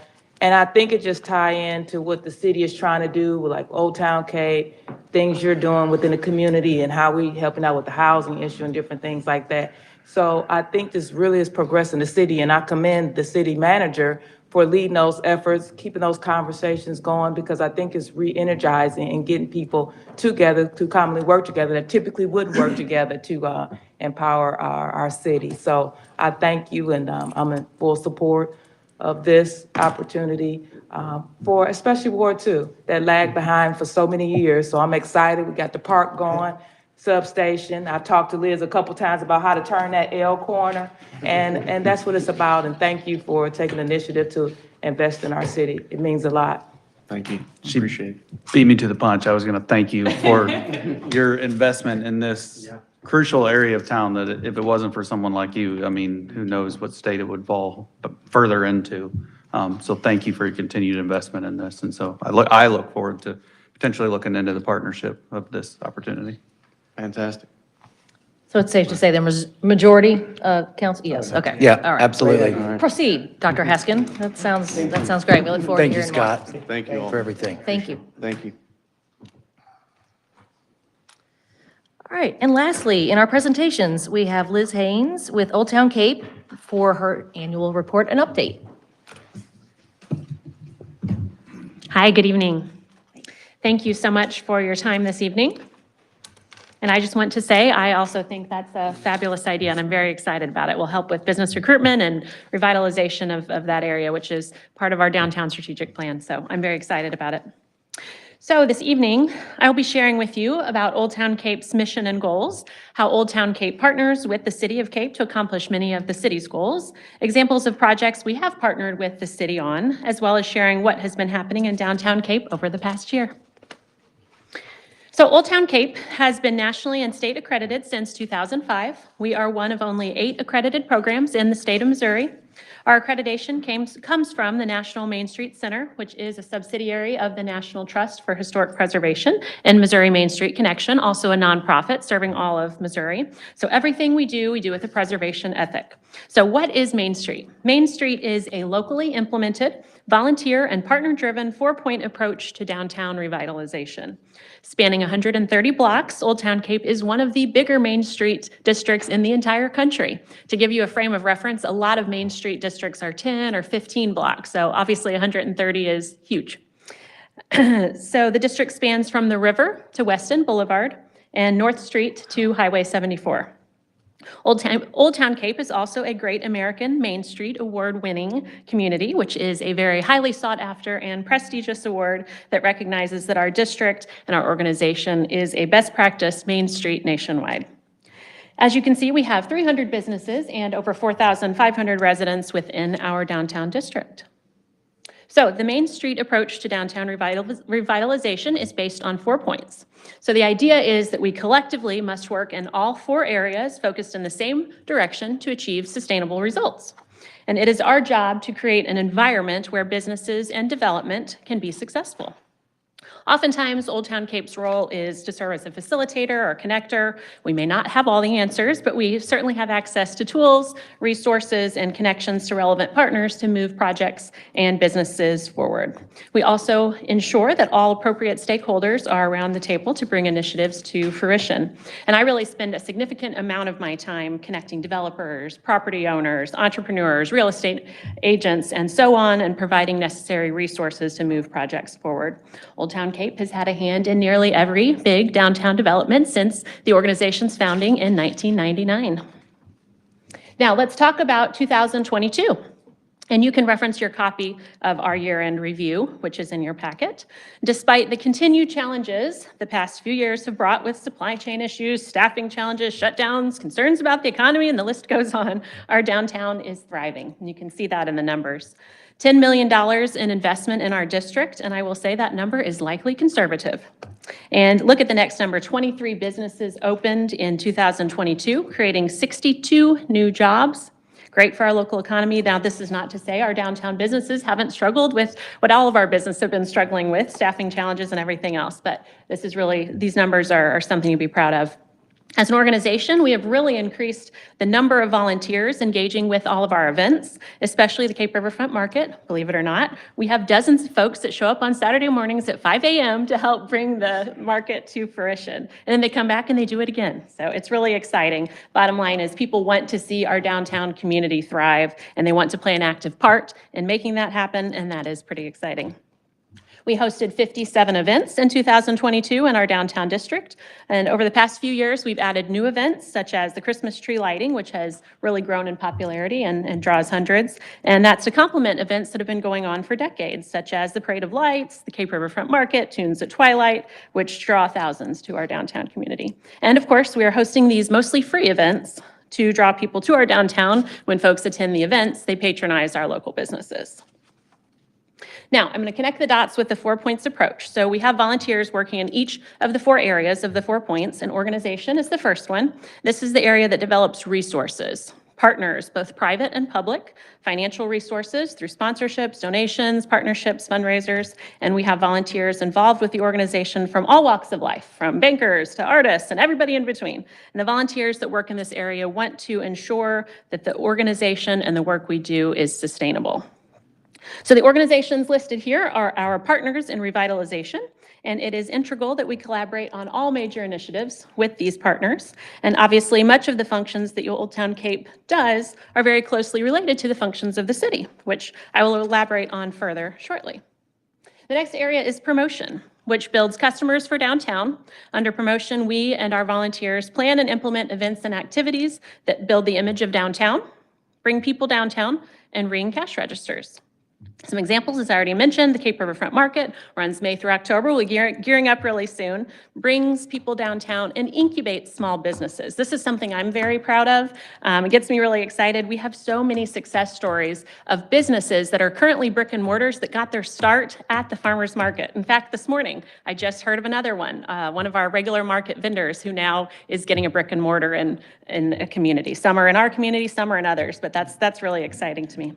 And I think it just tie into what the city is trying to do with like Old Town Cape, things you're doing within the community and how we helping out with the housing issue and different things like that. So I think this really is progressing the city, and I commend the city manager for leading those efforts, keeping those conversations going, because I think it's re-energizing and getting people together to commonly work together that typically wouldn't work together to empower our city. So I thank you, and I'm in full support of this opportunity for especially Ward 2 that lagged behind for so many years. So I'm excited. We got the park going, Substation. I talked to Liz a couple times about how to turn that L corner, and that's what it's about. And thank you for taking the initiative to invest in our city. It means a lot. Thank you. Appreciate it. Beat me to the punch. I was going to thank you for your investment in this crucial area of town that if it wasn't for someone like you, I mean, who knows what state it would fall further into. So thank you for your continued investment in this. And so I look forward to potentially looking into the partnership of this opportunity. Fantastic. So it's safe to say there was majority, council, yes, okay. Yeah, All right. absolutely. Proceed, Dr. Haskin. That sounds great. We look forward to Thank you, hearing more. Scott, Thank you all. for everything. Thank you. Thank you. All right, and lastly, in our presentations, we have Liz Haynes with Old Town Cape for her annual report and update. Hi, good evening. Thank you so much for your time this evening. And I just want to say, I also think that's a fabulous idea, and I'm very excited about it. It will help with business recruitment and revitalization of that area, which is part of our downtown strategic plan. So I'm very excited about it. So this evening, I will be sharing with you about Old Town Cape's mission and goals, how Old Town Cape partners with the City of Cape to accomplish many of the city's goals, examples of projects we have partnered with the city on, as well as sharing what has been happening in downtown Cape over the past year. So Old Town Cape has been nationally and state accredited since 2005. We are one of only 8 accredited programs in the state of Missouri. Our accreditation comes from the National Main Street Center, which is a subsidiary of the National Trust for Historic Preservation and Missouri Main Street Connection, also a nonprofit serving all of Missouri. So everything we do with a preservation ethic. So what is Main Street? Main Street is a locally implemented, volunteer and partner-driven 4-point approach to downtown revitalization. Spanning 130 blocks, Old Town Cape is one of the bigger Main Street districts in the entire country. To give you a frame of reference, a lot of Main Street districts are 10 or 15 blocks, so obviously 130 is huge. So the district spans from the river to Weston Boulevard and North Street to Highway 74. Old Town Cape is also a Great American Main Street award-winning community, which is a very highly sought-after and prestigious award that recognizes that our district and our organization is a best practice Main Street nationwide. As you can see, we have 300 businesses and over 4,500 residents within our downtown district. So the Main Street approach to downtown revitalization is based on 4 points. So the idea is that we collectively must work in all 4 areas focused in the same direction to achieve sustainable results. And it is our job to create an environment where businesses and development can be successful. Oftentimes, Old Town Cape's role is to serve as a facilitator or connector. We may not have all the answers, but we certainly have access to tools, resources, and connections to relevant partners to move projects and businesses forward. We also ensure that all appropriate stakeholders are around the table to bring initiatives to fruition. And I really spend a significant amount of my time connecting developers, property owners, entrepreneurs, real estate agents, and so on, and providing necessary resources to move projects forward. Old Town Cape has had a hand in nearly every big downtown development since the organization's founding in 1999. Now, let's talk about 2022. And you can reference your copy of our year-end review, which is in your packet. Despite the continued challenges the past few years have brought with supply chain issues, staffing challenges, shutdowns, concerns about the economy, and the list goes on, our downtown is thriving. And you can see that in the numbers. $10 million in investment in our district, and I will say that number is likely conservative. And look at the next number, 23 businesses opened in 2022, creating 62 new jobs. Great for our local economy. Now, this is not to say our downtown businesses haven't struggled with what all of our businesses have been struggling with, staffing challenges and everything else, but this is really, these numbers are something to be proud of. As an organization, we have really increased the number of volunteers engaging with all of our events, especially the Cape Riverfront Market, believe it or not. We have dozens of folks that show up on Saturday mornings at 5 a.m. to help bring the market to fruition. And then they come back and they do it again. So it's really exciting. Bottom line is people want to see our downtown community thrive, and they want to play an active part in making that happen, and that is pretty exciting. We hosted 57 events in 2022 in our downtown district. And over the past few years, we've added new events such as the Christmas tree lighting, which has really grown in popularity and draws hundreds. And that's to complement events that have been going on for decades, such as the Parade of Lights, the Cape Riverfront Market, Tunes at Twilight, which draw thousands to our downtown community. And of course, we are hosting these mostly free events to draw people to our downtown. When folks attend the events, they patronize our local businesses. Now, I'm going to connect the dots with the 4 points approach. So we have volunteers working in each of the 4 areas of the 4 points, and organization is the first one. This is the area that develops resources, partners, both private and public, financial resources through sponsorships, donations, partnerships, fundraisers, and we have volunteers involved with the organization from all walks of life, from bankers to artists and everybody in between. And the volunteers that work in this area want to ensure that the organization and the work we do is sustainable. So the organizations listed here are our partners in revitalization, and it is integral that we collaborate on all major initiatives with these partners. And obviously, much of the functions that Old Town Cape does are very closely related to the functions of the city, which I will elaborate on further shortly. The next area is promotion, which builds customers for downtown. Under promotion, we and our volunteers plan and implement events and activities that build the image of downtown, bring people downtown, and ring cash registers. Some examples, as I already mentioned, the Cape Riverfront Market runs May through October. We're gearing up really soon, brings people downtown and incubates small businesses. This is something I'm very proud of. It gets me really excited. We have so many success stories of businesses that are currently brick and mortars that got their start at the farmer's market. In fact, this morning, I just heard of another one of our regular market vendors who now is getting a brick and mortar in a community. Some are in our community, some are in others, but that's really exciting to me.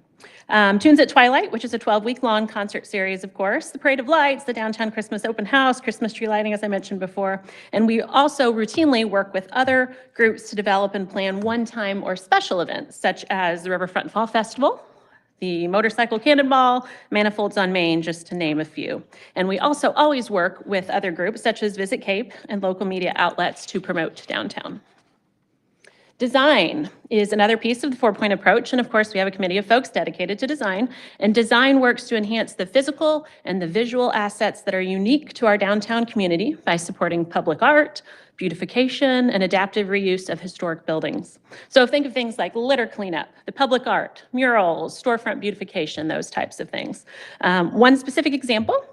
Tunes at Twilight, which is a 12-week-long concert series, of course, the Parade of Lights, the Downtown Christmas Open House, Christmas tree lighting, as I mentioned before. And we also routinely work with other groups to develop and plan one-time or special events, such as the Riverfront Fall Festival, the Motorcycle Cannonball, Manifolds on Main, just to name a few. And we also always work with other groups, such as Visit Cape and local media outlets to promote downtown. Design is another piece of the 4-point approach, and of course we have a committee of folks dedicated to design, and design works to enhance the physical and the visual assets that are unique to our downtown community by supporting public art, beautification, and adaptive reuse of historic buildings. So think of things like litter cleanup, the public art, murals, storefront beautification, those types of things. One specific example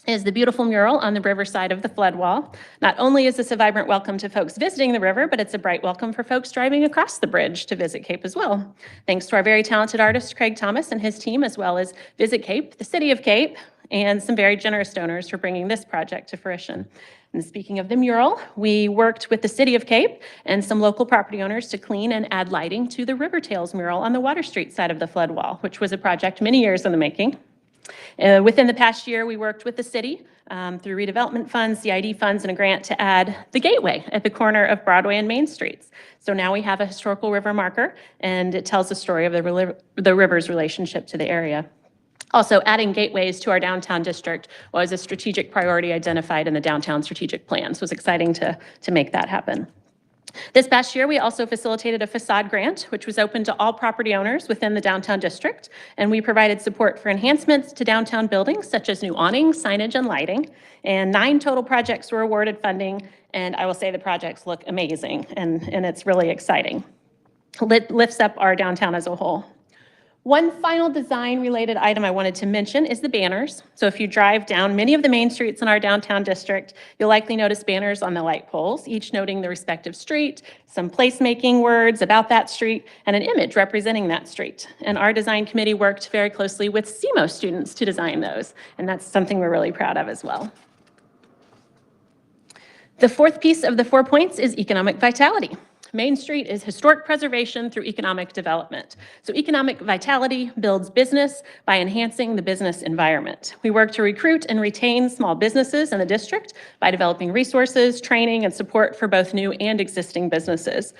is the beautiful mural on the riverside of the flood wall. Not only is this a vibrant welcome to folks visiting the river, but it's a bright welcome for folks driving across the bridge to Visit Cape as well. Thanks to our very talented artist, Craig Thomas, and his team, as well as Visit Cape, the City of Cape, and some very generous donors for bringing this project to fruition. And speaking of the mural, we worked with the City of Cape and some local property owners to clean and add lighting to the River Tales mural on the Water Street side of the flood wall, which was a project many years in the making. Within the past year, we worked with the city through redevelopment funds, CID funds, and a grant to add the gateway at the corner of Broadway and Main Streets. So now we have a historical river marker, and it tells the story of the river's relationship to the area. Also, adding gateways to our downtown district was a strategic priority identified in the downtown strategic plan, so it was exciting to make that happen. This past year, we also facilitated a facade grant, which was open to all property owners within the downtown district, and we provided support for enhancements to downtown buildings, such as new awnings, signage, and lighting. And 9 total projects were awarded funding, and I will say the projects look amazing, and it's really exciting. Lifts up our downtown as a whole. One final design-related item I wanted to mention is the banners. So if you drive down many of the main streets in our downtown district, you'll likely notice banners on the light poles, each noting the respective street, some placemaking words about that street, and an image representing that street. And our design committee worked very closely with CMO students to design those, and that's something we're really proud of as well. The 4th piece of the 4 points is economic vitality. Main Street is historic preservation through economic development. So economic vitality builds business by enhancing the business environment. We work to recruit and retain small businesses in the district by developing resources, training, and support for both new and existing businesses.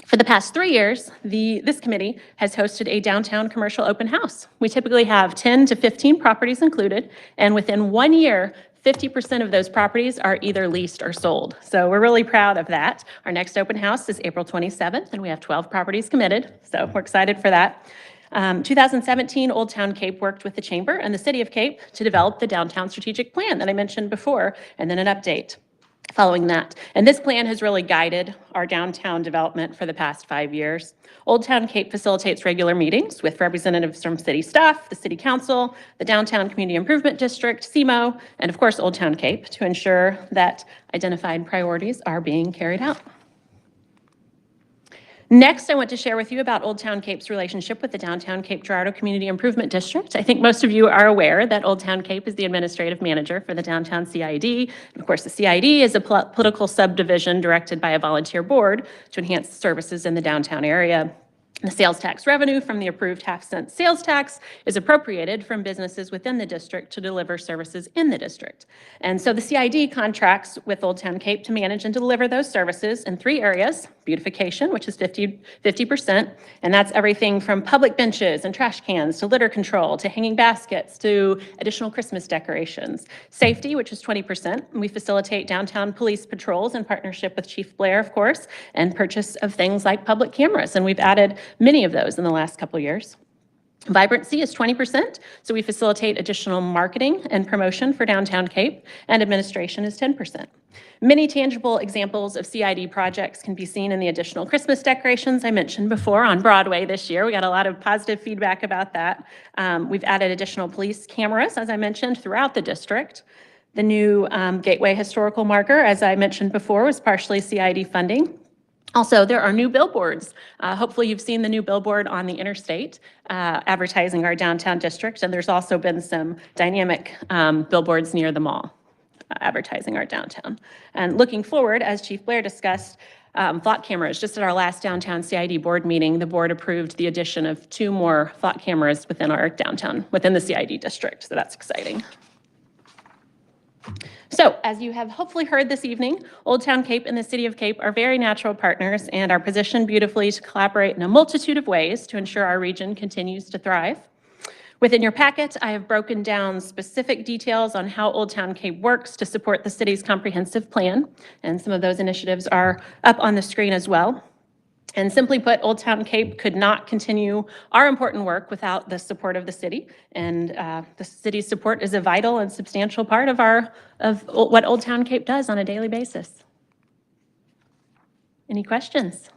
For the past 3 years, this committee has hosted a downtown commercial open house. We typically have 10 to 15 properties included, and within 1 year, 50% of those properties are either leased or sold. So we're really proud of that. Our next open house is April 27th, and we have 12 properties committed, so we're excited for that. 2017, Old Town Cape worked with the Chamber and the City of Cape to develop the Downtown Strategic Plan that I mentioned before, and then an update following that. And this plan has really guided our downtown development for the past 5 years. Old Town Cape facilitates regular meetings with representatives from city staff, the city council, the Downtown Community Improvement District, CMO, and of course, Old Town Cape to ensure that identified priorities are being carried out. Next, I want to share with you about Old Town Cape's relationship with the Downtown Cape Girardeau Community Improvement District. I think most of you are aware that Old Town Cape is the administrative manager for the Downtown CID. And of course, the CID is a political subdivision directed by a volunteer board to enhance services in the downtown area. The sales tax revenue from the approved half-cent sales tax is appropriated from businesses within the district to deliver services in the district. And so the CID contracts with Old Town Cape to manage and deliver those services in 3 areas: beautification, which is 50%, and that's everything from public benches and trash cans to litter control to hanging baskets to additional Christmas decorations. Safety, which is 20%, and we facilitate downtown police patrols in partnership with Chief Blair, of course, and purchase of things like public cameras, and we've added many of those in the last couple of years. Vibrancy is 20%, so we facilitate additional marketing and promotion for Downtown Cape, and administration is 10%. Many tangible examples of CID projects can be seen in the additional Christmas decorations I mentioned before on Broadway this year. We got a lot of positive feedback about that. We've added additional police cameras, as I mentioned, throughout the district. The new Gateway Historical Marker, as I mentioned before, was partially CID funding. Also, there are new billboards. Hopefully you've seen the new billboard on the interstate advertising our downtown district, and there's also been some dynamic billboards near the mall advertising our downtown. And looking forward, as Chief Blair discussed, flock cameras. Just at our last downtown CID board meeting, the board approved the addition of 2 more flock cameras within our downtown, within the CID district, so that's exciting. So, as you have hopefully heard this evening, Old Town Cape and the City of Cape are very natural partners and are positioned beautifully to collaborate in a multitude of ways to ensure our region continues to thrive. Within your packet, I have broken down specific details on how Old Town Cape works to support the city's comprehensive plan, and some of those initiatives are up on the screen as well. And simply put, Old Town Cape could not continue our important work without the support of the city. And the city's support is a vital and substantial part of what Old Town Cape does on a daily basis. Any questions?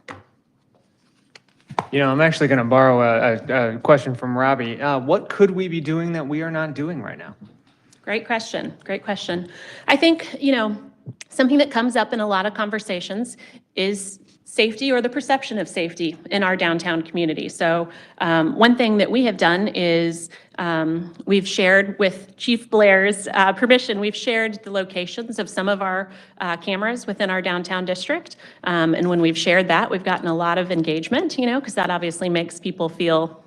You know, I'm actually going to borrow a question from Robbie. What could we be doing that we are not doing right now? Great question. Great question. I think, you know, something that comes up in a lot of conversations is safety or the perception of safety in our downtown community. So one thing that we have done is we've shared with Chief Blair's permission, we've shared the locations of some of our cameras within our downtown district. And when we've shared that, we've gotten a lot of engagement, you know, because that obviously makes people feel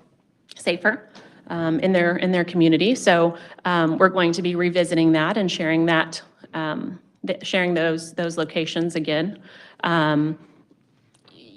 safer in their community. So we're going to be revisiting that and sharing that, sharing those locations again.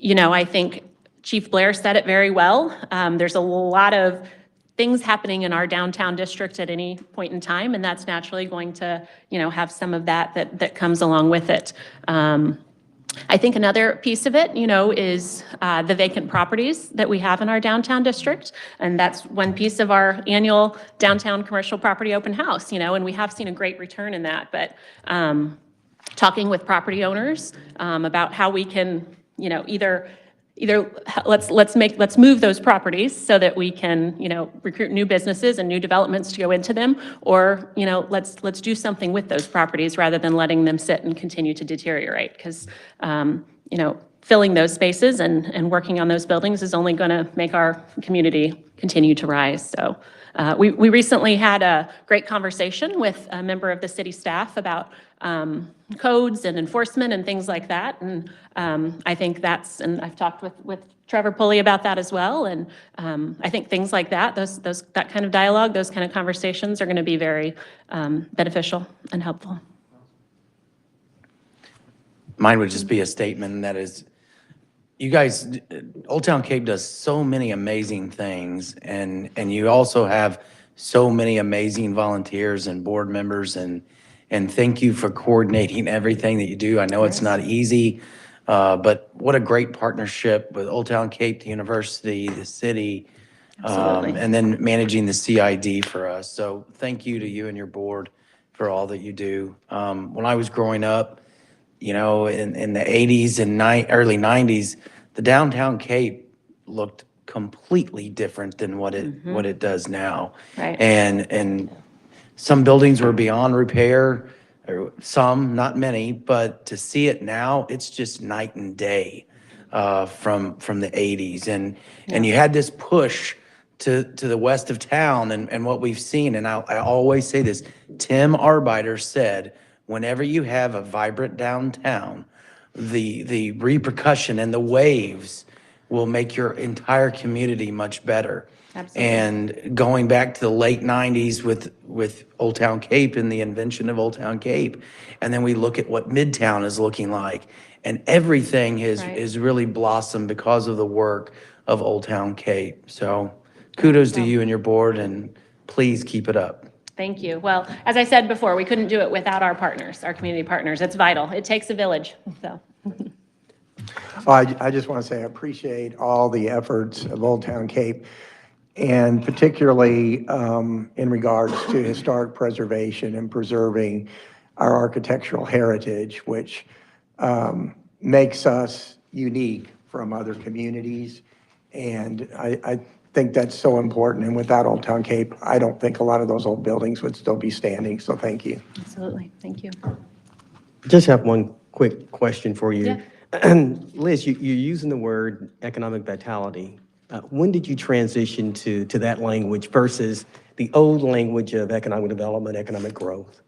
You know, I think Chief Blair said it very well. There's a lot of things happening in our downtown district at any point in time, and that's naturally going to, you know, have some of that comes along with it. I think another piece of it, you know, is the vacant properties that we have in our downtown district, and that's one piece of our annual downtown commercial property open house, you know, and we have seen a great return in that, but talking with property owners about how we can, you know, either let's move those properties so that we can, you know, recruit new businesses and new developments to go into them, or, you know, let's do something with those properties rather than letting them sit and continue to deteriorate. Because, you know, filling those spaces and working on those buildings is only going to make our community continue to rise. So we recently had a great conversation with a member of the city staff about codes and enforcement and things like that. And I think that's, and I've talked with Trevor Pulley about that as well. And I think things like that, that kind of dialogue, those kind of conversations are going to be very beneficial and helpful. Mine would just be a statement that is, you guys, Old Town Cape does so many amazing things, and you also have so many amazing volunteers and board members, and thank you for coordinating everything that you do. I know it's not easy, but what a great partnership with Old Town Cape, the university, the city, and then managing the CID for us. So thank you to you and your board for all that you do. When I was growing up, you know, in the 80s and early 90s, the downtown Cape looked completely different than what it does now. Right. And some buildings were beyond repair, or some, not many, but to see it now, it's just night and day from the 80s. And you had this push to the west of town, and what we've seen, and I always say this, Tim Arbiter said, whenever you have a vibrant downtown, the repercussion and the waves will make your entire community much better. Absolutely. And going back to the late 90s with Old Town Cape and the invention of Old Town Cape, and then we look at what Midtown is looking like, and everything is really blossomed because of the work of Old Town Cape. So kudos to you and your board, and please keep it up. Thank you. Well, as I said before, we couldn't do it without our partners, our community partners. It's vital. It takes a village, so. I just want to say I appreciate all the efforts of Old Town Cape, and particularly in regards to historic preservation and preserving our architectural heritage, which makes us unique from other communities. And I think that's so important. And without Old Town Cape, I don't think a lot of those old buildings would still be standing. So thank you. Absolutely. Thank you. Just have one quick question for you. Yeah. Liz, you're using the word economic vitality. When did you transition to that language versus the old language of economic development, economic growth?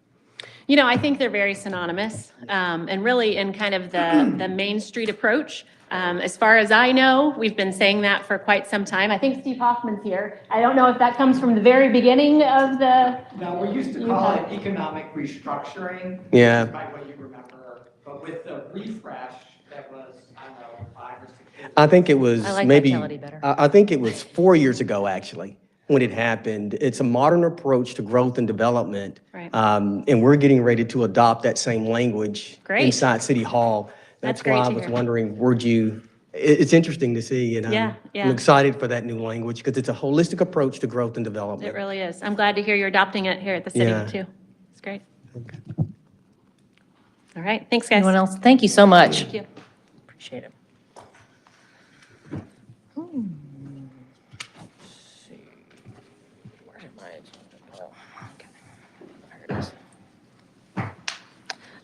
You know, I think they're very synonymous, and really in kind of the Main Street approach. As far as I know, we've been saying that for quite some time. I think Steve Hoffman's here. I don't know if that comes from the very beginning of the. No, we used to call it economic restructuring. Yeah. By what you remember, but with the refresh, that was, I don't know, 5 or 6 years. I think it was I like maybe, vitality better. I think it was 4 years ago, actually, when it happened. It's a modern approach to growth and development. Right. And we're getting ready to adopt that same language Great. inside City Hall. That's That's great why I to was hear. wondering, it's interesting to see, and Yeah, yeah. I'm excited for that new language because it's a holistic approach to growth and development. It really is. I'm glad to hear you're adopting it here at the city Yeah. too. It's great. All right. Thanks, guys. Anyone else? Thank you so much. Thank you. Appreciate it.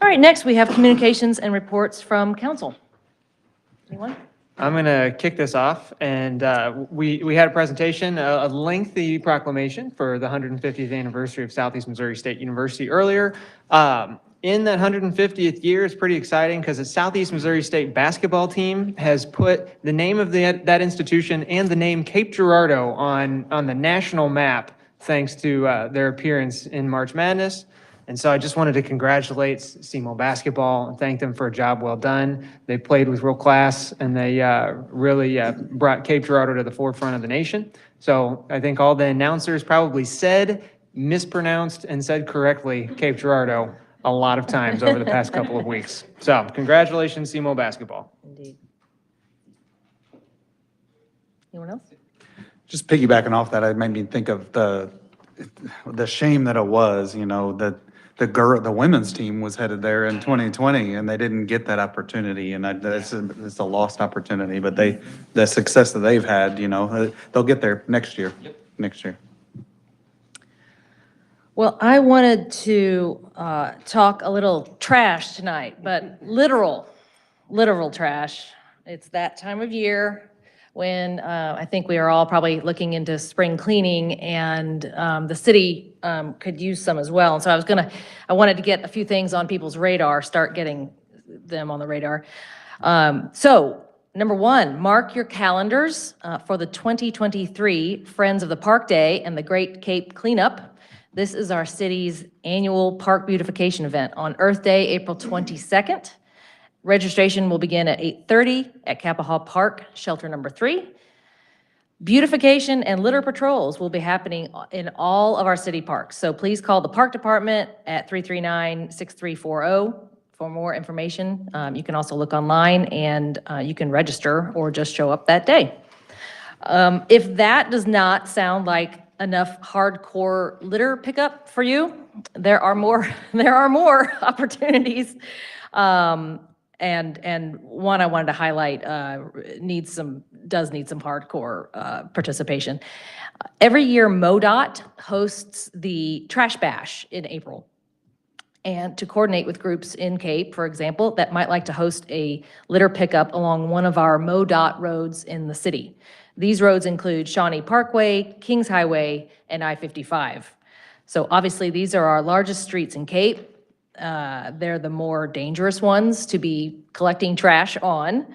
All right, next we have communications and reports from council. Anyone? I'm going to kick this off, and we had a presentation, a lengthy proclamation for the 150th anniversary of Southeast Missouri State University earlier. In that 150th year, it's pretty exciting because the Southeast Missouri State basketball team has put the name of that institution and the name Cape Girardeau on the national map, thanks to their appearance in March Madness. And so I just wanted to congratulate SEMO basketball and thank them for a job well done. They played with real class, and they really brought Cape Girardeau to the forefront of the nation. So I think all the announcers probably said, mispronounced, and said correctly Cape Girardeau a lot of times over the past couple of weeks. So congratulations, SEMO basketball. Indeed. Anyone else? Just piggybacking off that, it made me think of the shame that it was, you know, that the women's team was headed there in 2020 and they didn't get that opportunity, and it's a lost opportunity. But the success that they've had, you know, they'll get there next year. Next year. Well, I wanted to talk a little trash tonight, but literal trash It's that time of year when I think we are all probably looking into spring cleaning, and the city could use some as well. And so I wanted to get a few things on people's radar, start getting them on the radar. So, number one, mark your calendars for the 2023 Friends of the Park Day and the Great Cape Cleanup. This is our city's annual park beautification event on Earth Day, April 22nd. Registration will begin at 8:30 at Kappa Park, shelter number 3. Beautification and litter patrols will be happening in all of our city parks. So please call the park department at 339-6340 for more information. You can also look online, and you can register or just show up that day. If that does not sound like enough hardcore litter pickup for you, there are more opportunities. And one I wanted to highlight does need some hardcore participation. Every year, MoDOT hosts the Trash Bash in April. And to coordinate with groups in Cape, for example, that might like to host a litter pickup along one of our MoDOT roads in the city. These roads include Shawnee Parkway, Kings Highway, and I-55. So obviously, these are our largest streets in Cape. They're the more dangerous ones to be collecting trash on,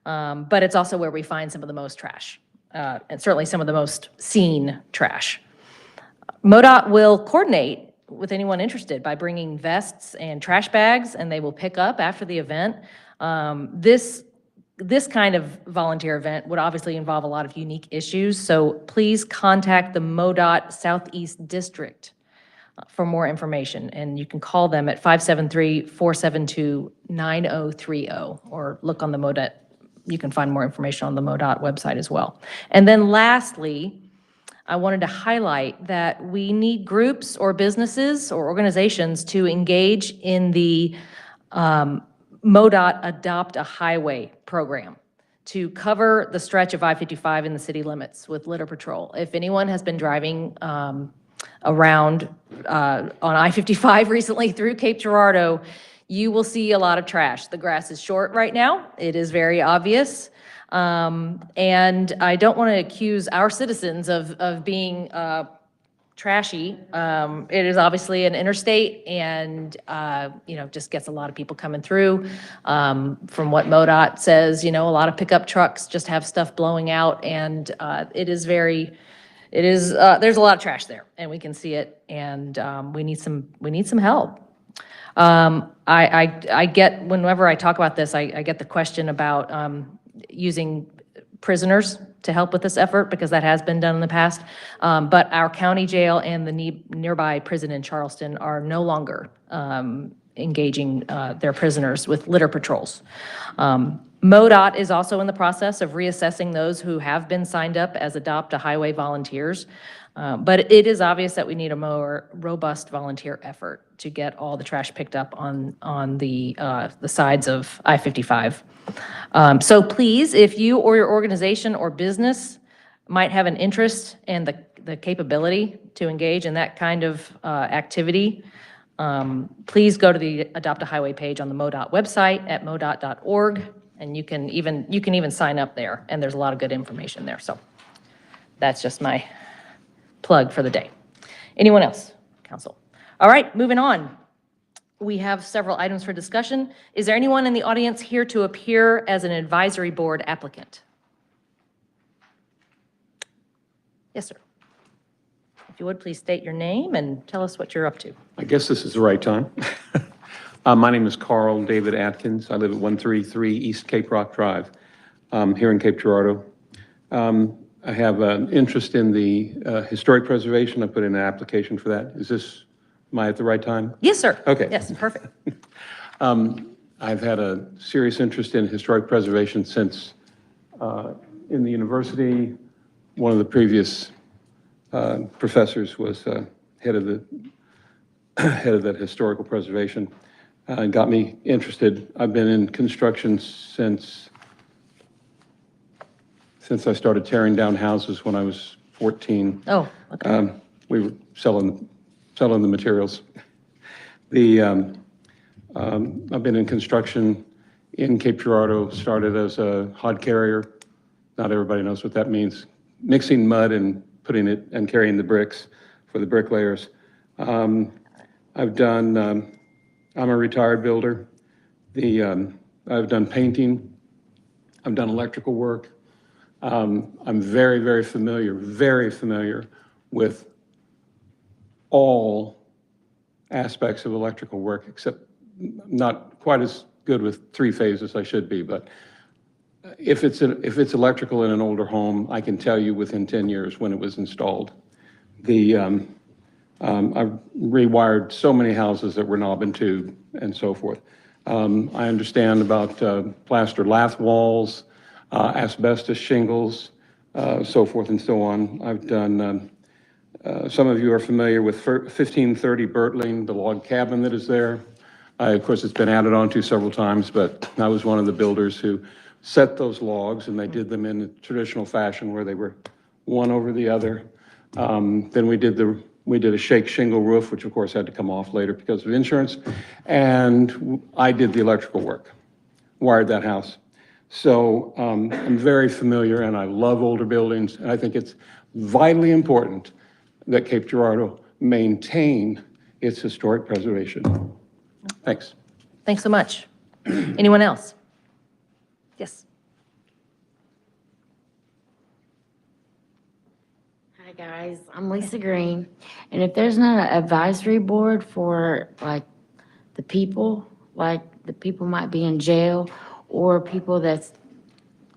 but it's also where we find some of the most trash, and certainly some of the most seen trash. MoDOT will coordinate with anyone interested by bringing vests and trash bags, and they will pick up after the event. This kind of volunteer event would obviously involve a lot of unique issues, so please contact the MoDOT Southeast District for more information, and you can call them at 573-472-9030, or look on the MoDOT. You can find more information on the MoDOT website as well. And then lastly, I wanted to highlight that we need groups or businesses or organizations to engage in the MoDOT Adopt a Highway program to cover the stretch of I-55 in the city limits with litter patrol. If anyone has been driving around on I-55 recently through Cape Girardeau, you will see a lot of trash. The grass is short right now. It is very obvious. And I don't want to accuse our citizens of being trashy. It is obviously an interstate, and just gets a lot of people coming through. From what MoDOT says, a lot of pickup trucks just have stuff blowing out, and there's a lot of trash there, and we can see it, and we need some help. I get, whenever I talk about this, I get the question about using prisoners to help with this effort, because that has been done in the past. But our county jail and the nearby prison in Charleston are no longer engaging their prisoners with litter patrols. MoDOT is also in the process of reassessing those who have been signed up as Adopt a Highway volunteers. But it is obvious that we need a more robust volunteer effort to get all the trash picked up on the sides of I-55. So please, if you or your organization or business might have an interest and the capability to engage in that kind of activity, please go to the Adopt a Highway page on the MoDOT website at modot.org, and you can even sign up there, and there's a lot of good information there. So that's just my plug for the day. Anyone else, council? All right, moving on. We have several items for discussion. Is there anyone in the audience here to appear as an advisory board applicant? Yes, sir. If you would, please state your name and tell us what you're up to. I guess this is the right time. My name is Carl David Atkins. I live at 133 East Cape Rock Drive here in Cape Girardeau. I have an interest in the historic preservation. I put in an application for that. Am I at the right time? Yes, sir. Okay. Yes, perfect. I've had a serious interest in historic preservation since in the university. One of the previous professors was head of that historical preservation and got me interested. I've been in construction since I started tearing down houses when I was 14. Oh, okay. We were selling the materials. I've been in construction in Cape Girardeau, started as a hod carrier. Not everybody knows what that means. Mixing mud and putting it and carrying the bricks for the bricklayers. I've done, I'm a retired builder. I've done painting. I've done electrical work. I'm very familiar with all aspects of electrical work, except not quite as good with three-phase as I should be, but if it's electrical in an older home, I can tell you within 10 years when it was installed. I've rewired so many houses that were knob and tube and so forth. I understand about plaster lath walls, asbestos shingles, so forth and so on. I've done, some of you are familiar with 1530 Bertling, the log cabin that is there. Of course, it's been added on to several times, but I was one of the builders who set those logs, and they did them in a traditional fashion where they were one over the other. Then we did a shake shingle roof, which of course had to come off later because of insurance, and I did the electrical work, wired that house. So I'm very familiar, and I love older buildings, and I think it's vitally important that Cape Girardeau maintain its historic preservation. Thanks. Thanks so much. Anyone else? Yes. Hi, guys. I'm Lisa Green. And if there's not an advisory board for like the people might be in jail or people that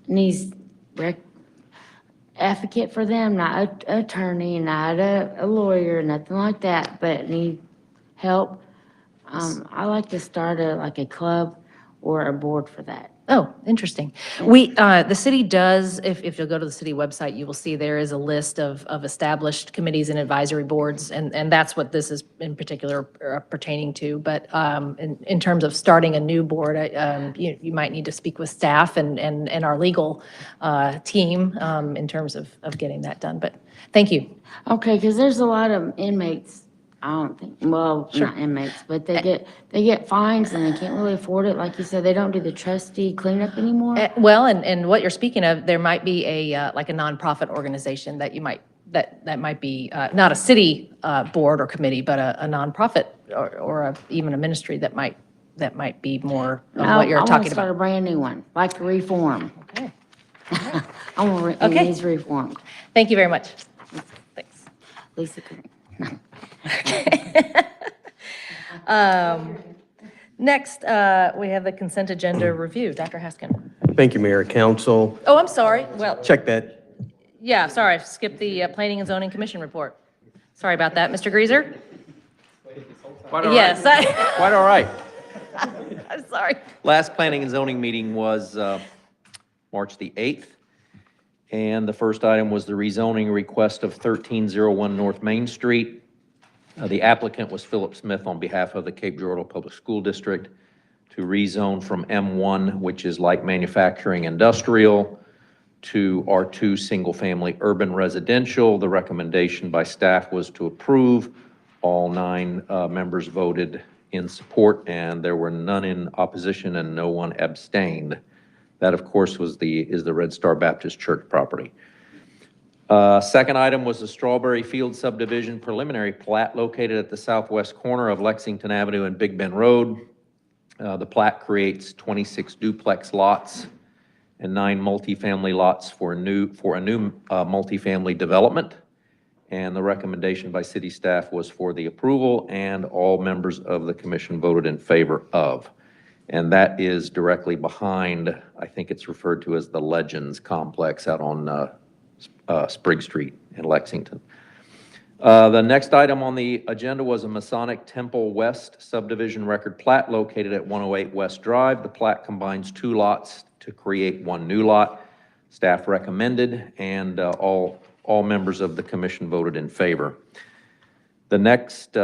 needs advocate for them, not an attorney, not a lawyer, nothing like that, but need help. I like to start a club or a board for that. Oh, interesting. The city does, if you'll go to the city website, you will see there is a list of established committees and advisory boards, and that's what this is in particular pertaining to. But in terms of starting a new board, you might need to speak with staff and our legal team in terms of getting that done. But thank you. Okay, because there's a lot of inmates. I don't think, well, Sure. not inmates, but they get fines and they can't really afford it. Like you said, they don't do the trustee cleanup anymore. Well, and what you're speaking of, there might be a like a nonprofit organization that you might that might be not a city board or committee, but a nonprofit or even a ministry that might be more of what you're I want talking to start about. a brand new one, like Reform. Okay. I want Okay. these reformed. Thank you very much. Thanks. Lisa Green. Next, we have the consent agenda review. Dr. Haskin. Thank you, Mayor, Council. Oh, I'm sorry. Well, Check that. yeah, sorry, I skipped the Planning and Zoning Commission report. Sorry about that, Mr. Greaser. Quite all right. Yes. Quite all right. I'm sorry. Last planning and zoning meeting was March the 8th. And the first item was the rezoning request of 1301 North Main Street. The applicant was Philip Smith on behalf of the Cape Girardeau Public School District to rezone from M1, which is light manufacturing industrial, to R2 single-family urban residential. The recommendation by staff was to approve. All 9 members voted in support, and there were none in opposition and no one abstained. That, of course, is the Red Star Baptist Church property. Second item was the Strawberry Field subdivision preliminary plat located at the southwest corner of Lexington Avenue and Big Bend Road. The plat creates 26 duplex lots and 9 multifamily lots for a new multifamily development. And the recommendation by city staff was for the approval, and all members of the commission voted in favor of. And that is directly behind, I think it's referred to as the Legends Complex out on Sprigg Street in Lexington. The next item on the agenda was a Masonic Temple West subdivision record plat located at 108 West Drive. The plat combines 2 lots to create 1 new lot. Staff recommended, and all members of the commission voted in favor. The next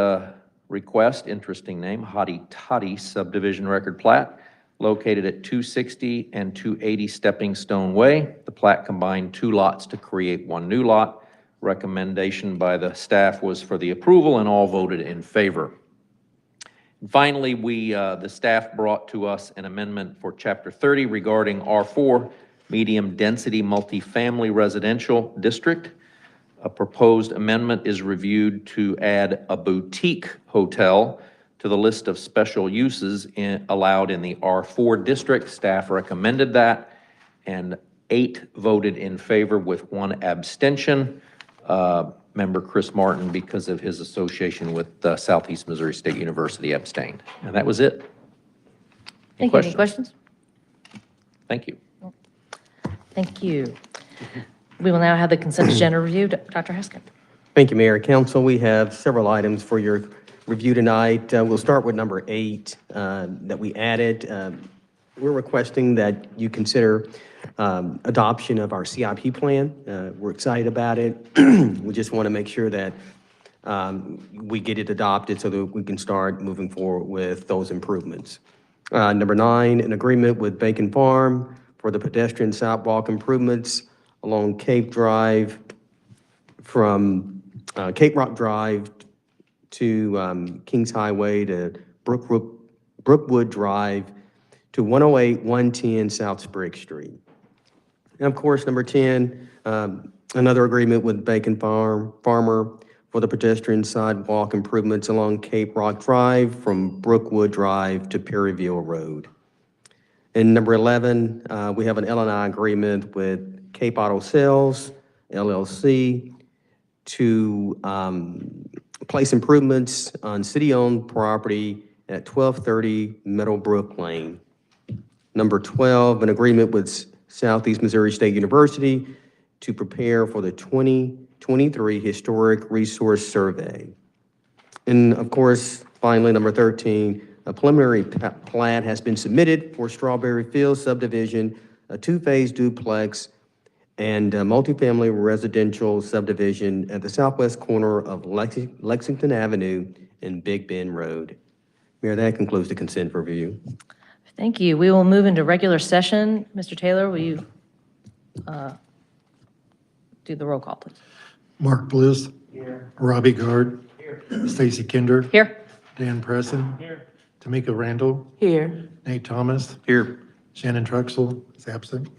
request, interesting name, Hotty Toddy subdivision record plat, located at 260 and 280 Stepping Stone Way. The plat combined 2 lots to create 1 new lot. Recommendation by the staff was for the approval, and all voted in favor. Finally, the staff brought to us an amendment for Chapter 30 regarding R4, medium-density multifamily residential district. A proposed amendment is reviewed to add a boutique hotel to the list of special uses allowed in the R4 district. Staff recommended that, and 8 voted in favor with 1 abstention. Member Chris Martin, because of his association with Southeast Missouri State University, abstained. And that was it. Thank you. Any questions? Thank you. Thank you. We will now have the consent agenda reviewed. Dr. Haskin. Thank you, Mayor. Council, we have several items for your review tonight. We'll start with number 8 that we added. We're requesting that you consider adoption of our CIP plan. We're excited about it. We just want to make sure that we get it adopted so that we can start moving forward with those improvements. Number 9, an agreement with Bacon Farm for the pedestrian sidewalk improvements along Cape Drive from Cape Rock Drive to Kings Highway to Brookwood Drive to 108, 110 South Sprigg Street. And of course, number 10, another agreement with Bacon Farmer for the pedestrian sidewalk improvements along Cape Rock Drive from Brookwood Drive to Perryville Road. And number 11, we have an L&I agreement with Cape Auto Sales, LLC, to place improvements on city-owned property at 1230 Meadowbrook Lane. Number 12, an agreement with Southeast Missouri State University to prepare for the 2023 Historic Resource Survey. And of course, finally, number 13, a preliminary plat has been submitted for Strawberry Field subdivision, a 2-phase duplex and a multifamily residential subdivision at the southwest corner of Lexington Avenue and Big Bend Road. Mayor, that concludes the consent review. Thank you. We will move into regular session. Mr. Taylor, will you do the roll call, please? Mark Bliss. Here. Robbie Guard. Here. Stacy Kinder. Here. Dan Presson. Here. Tameka Randle. Here. Nate Thomas. Here. Shannon Truxel is absent.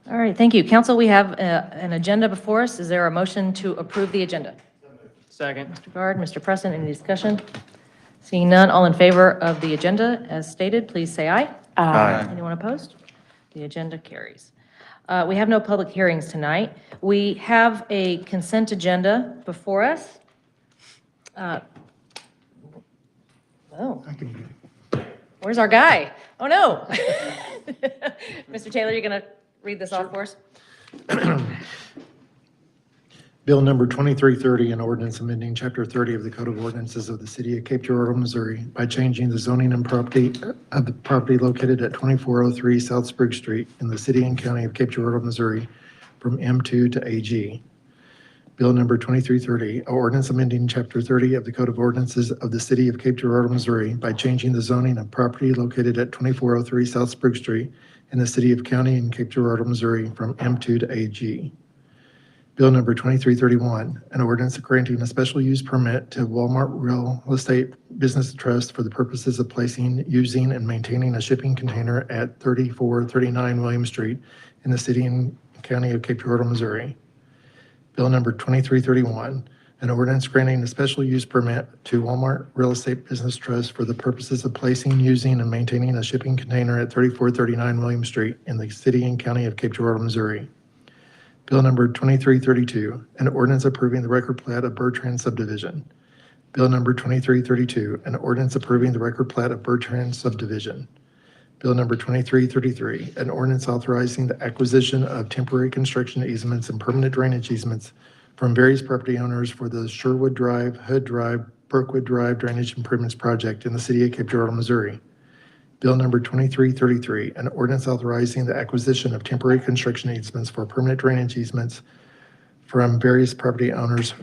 All right, thank you. Council, we have an agenda before us. Is there a motion to approve the agenda? Second. Mr. Guard, Mr. Presson, any discussion? Seeing none, all in favor of the agenda as stated, please say aye. Aye. Anyone opposed? The agenda carries. We have no public hearings tonight. We have a consent agenda before us. Where's our guy? Oh, no. Mr. Taylor, you're going to read this off for us? Bill number 2330, an ordinance amending Chapter 30 of the Code of Ordinances of the City of Cape Girardeau, Missouri by changing the zoning and property of the property located at 2403 South Sprigg Street in the City and County of Cape Girardeau, Missouri from M2 to AG. Bill number 2330, an ordinance amending Chapter 30 of the Code of Ordinances of the City of Cape Girardeau, Missouri by changing the zoning of property located at 2403 South Sprigg Street in the City of County and Cape Girardeau, Missouri from M2 to AG. Bill number 2331, an ordinance granting a special use permit to Walmart Real Estate Business Trust for the purposes of placing, using, and maintaining a shipping container at 3439 William Street in the City and County of Cape Girardeau, Missouri. Bill number 2331, an ordinance granting a special use permit to Walmart Real Estate Business Trust for the purposes of placing, using, and maintaining a shipping container at 3439 William Street in the City and County of Cape Girardeau, Missouri. Bill number 2332, an ordinance approving the record plat of Bertrand subdivision. Bill number 2332, an ordinance approving the record plat of Bertrand subdivision. Bill number 2333, an ordinance authorizing the acquisition of temporary construction easements and permanent drainage easements from various property owners for the Sherwood Drive, Hood Drive, Brookwood Drive Drainage Improvements Project in the City of Cape Girardeau, Missouri. Bill number 2333, an ordinance authorizing the acquisition of temporary construction easements for permanent drainage easements from various property owners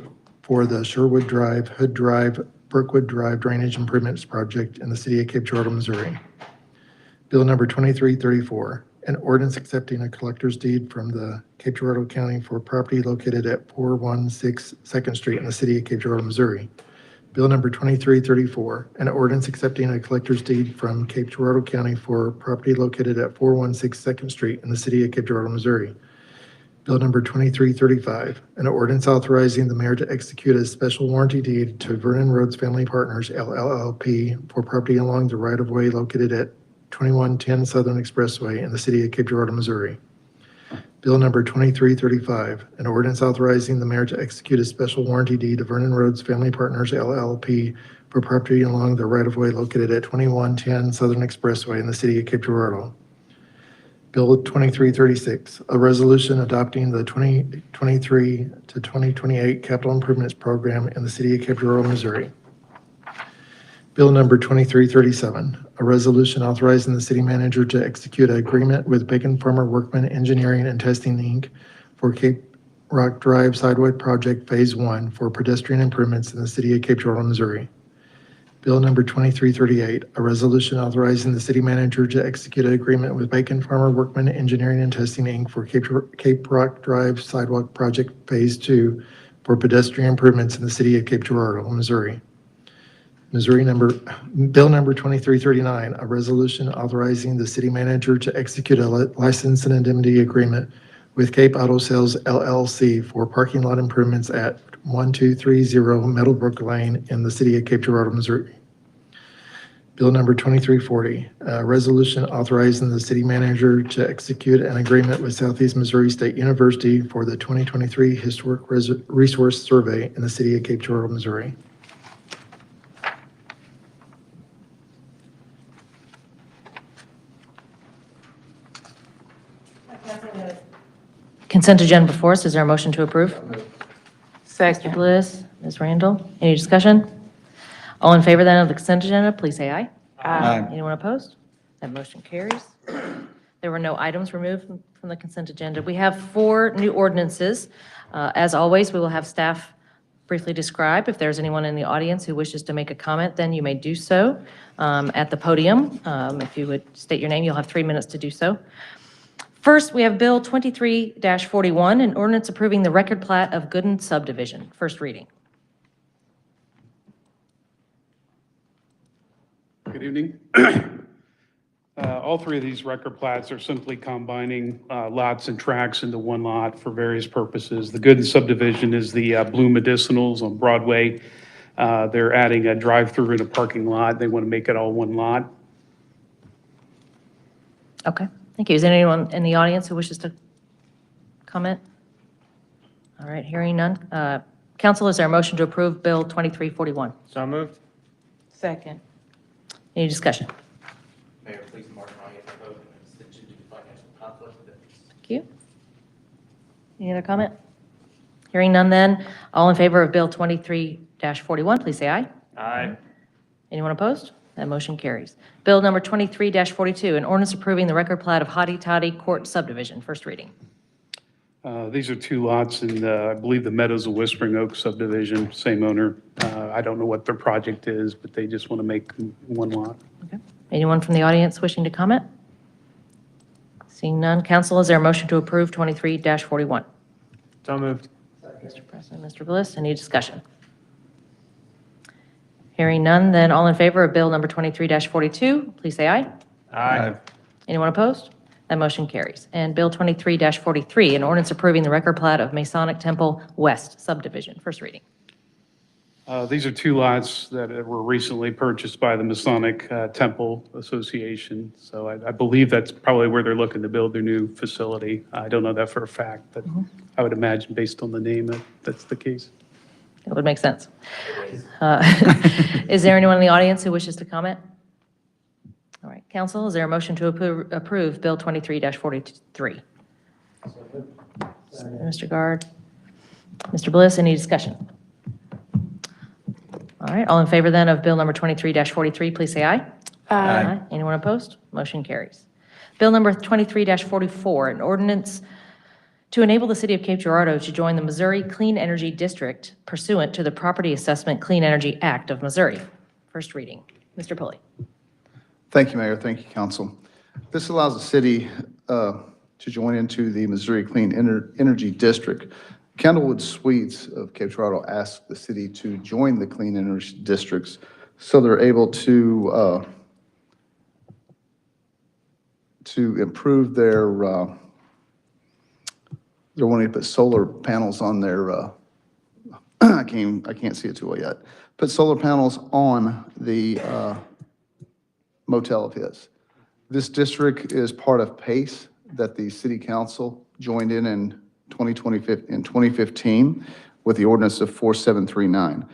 for the Sherwood Drive, Hood Drive, Brookwood Drive Drainage Improvements Project in the City of Cape Girardeau, Missouri. Bill number 2334, an ordinance accepting a collector's deed from the Cape Girardeau County for property located at 416 2nd Street in the City of Cape Girardeau, Missouri. Bill number 2334, an ordinance accepting a collector's deed from Cape Girardeau County for property located at 416 2nd Street in the city of Cape Girardeau, Missouri. Bill number 2335, an ordinance authorizing the mayor to execute a special warranty deed to Vernon Roads Family Partners, LLP, for property along the right-of-way located at 2110 Southern Expressway in the city of Cape Girardeau, Missouri. Bill number 2335, an ordinance authorizing the mayor to execute a special warranty deed to Vernon Roads Family Partners, LLP, for property along the right-of-way located at 2110 Southern Expressway in the city of Cape Girardeau. Bill 2336, a resolution adopting the 2023 to 2028 capital improvements program in the city of Cape Girardeau, Missouri. Bill number 2337, a resolution authorizing the city manager to execute an agreement with Bacon Farmer Workman Engineering and Testing, Inc. for Cape Rock Drive Sidewalk Project Phase 1 for pedestrian improvements in the city of Cape Girardeau, Missouri. Bill number 2338, a resolution authorizing the city manager to execute an agreement with Bacon Farmer Workman Engineering and Testing, Inc. for Cape Rock Drive Sidewalk Project Phase 2 for pedestrian improvements in the city of Cape Girardeau, Missouri. Bill number 2339, a resolution authorizing the city manager to execute a license and indemnity agreement with Cape Auto Sales LLC for parking lot improvements at 1230 Meadowbrook Lane in the city of Cape Girardeau, Missouri. Bill number 2340, a resolution authorizing the city manager to execute an agreement with Southeast Missouri State University for the 2023 Historic Resource Survey in the city of Cape Girardeau, Missouri. Consent agenda before us. Is there a motion to approve? Second. Mr. Bliss, Ms. Randle, any discussion? All in favor then of the consent agenda, please say aye. Aye. Anyone opposed? That motion carries. There were no items removed from the consent agenda. We have 4 new ordinances. As always, we will have staff briefly describe. If there's anyone in the audience who wishes to make a comment, then you may do so at the podium. If you would state your name, you'll have 3 minutes to do so. First, we have Bill 23-41, an ordinance approving the record plat of Gooden subdivision. First reading. Good evening. All 3 of these record plats are simply combining lots and tracts into one lot for various purposes. The Gooden subdivision is the Blue Medicinals on Broadway. They're adding a drive-through and a parking lot. They want to make it all one lot. Okay, thank you. Is there anyone in the audience who wishes to comment? All right, hearing none. Council, is there a motion to approve Bill 2341? So moved. Second. Any discussion? Mayor, please mark my vote and extension due to financial conflict of interest. Thank you. Any other comment? Hearing none then, all in favor of Bill 23-41, please say aye. Aye. Anyone opposed? That motion carries. Bill number 23-42, an ordinance approving the record plat of Hotty Toddy Court subdivision. First reading. These are 2 lots in, I believe, the Meadows of Whispering Oak subdivision, same owner. I don't know what their project is, but they just want to make one lot. Okay. Anyone from the audience wishing to comment? Seeing none. Council, is there a motion to approve 23-41? So moved. Mr. Presson, Mr. Bliss, any discussion? Hearing none, then all in favor of Bill number 23-42, please say aye. Aye. Anyone opposed? That motion carries. And Bill 23-43, an ordinance approving the record plat of Masonic Temple West subdivision. First reading. These are 2 lots that were recently purchased by the Masonic Temple Association. So I believe that's probably where they're looking to build their new facility. I don't know that for a fact, but I would imagine based on the name that that's the case. That would make sense. Is there anyone in the audience who wishes to comment? All right, council, is there a motion to approve Bill 23-43? Mr. Guard, Mr. Bliss, any discussion? All right, all in favor then of Bill number 23-43, please say aye. Aye. Anyone opposed? Motion carries. Bill number 23-44, an ordinance to enable the City of Cape Girardeau to join the Missouri Clean Energy District pursuant to the Property Assessment Clean Energy Act of Missouri. First reading. Mr. Pulley. Thank you, Mayor. Thank you, Council. This allows the city to join into the Missouri Clean Energy District. Candlewood Suites of Cape Girardeau asked the city to join the clean energy districts so they're able to improve their, they're wanting to put solar panels on their, I can't see it too well yet. Put solar panels on the motel of his. This district is part of PACE that the city council joined in 2015 with the ordinance of 4739.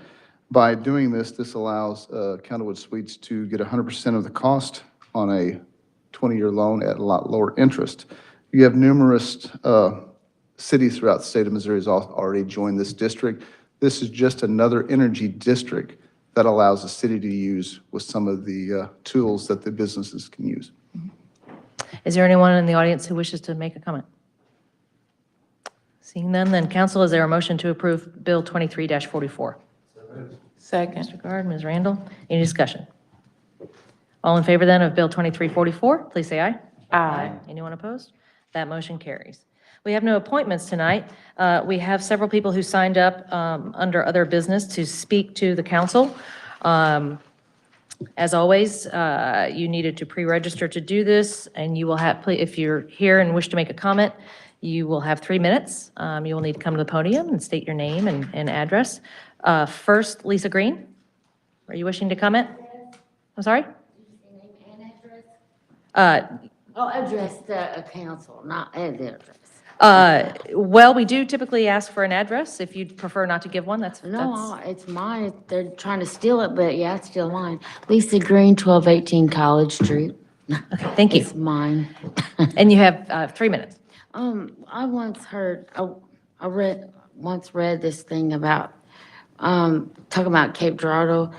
By doing this, this allows Candlewood Suites to get 100% of the cost on a 20-year loan at a lot lower interest. You have numerous cities throughout the state of Missouri has already joined this district. This is just another energy district that allows the city to use with some of the tools that the businesses can use. Is there anyone in the audience who wishes to make a comment? Seeing none, then council, is there a motion to approve Bill 23-44? Second. Mr. Guard, Ms. Randle, any discussion? All in favor then of Bill 2344, please say aye. Aye. Anyone opposed? That motion carries. We have no appointments tonight. We have several people who signed up under other business to speak to the council. As always, you needed to pre-register to do this, and you will have, if you're here and wish to make a comment, you will have 3 minutes. You will need to come to the podium and state your name and address. First, Lisa Green, are you wishing to comment? I'm sorry? Address the council, not the address. Well, we do typically ask for an address. If you'd prefer not to give one, that's. No, it's mine. They're trying to steal it, but yeah, it's still mine. Lisa Green, 1218 College Street. Okay, thank you. It's mine. And you have 3 minutes. I once heard, I once read this thing about, talking about Cape Girardeau,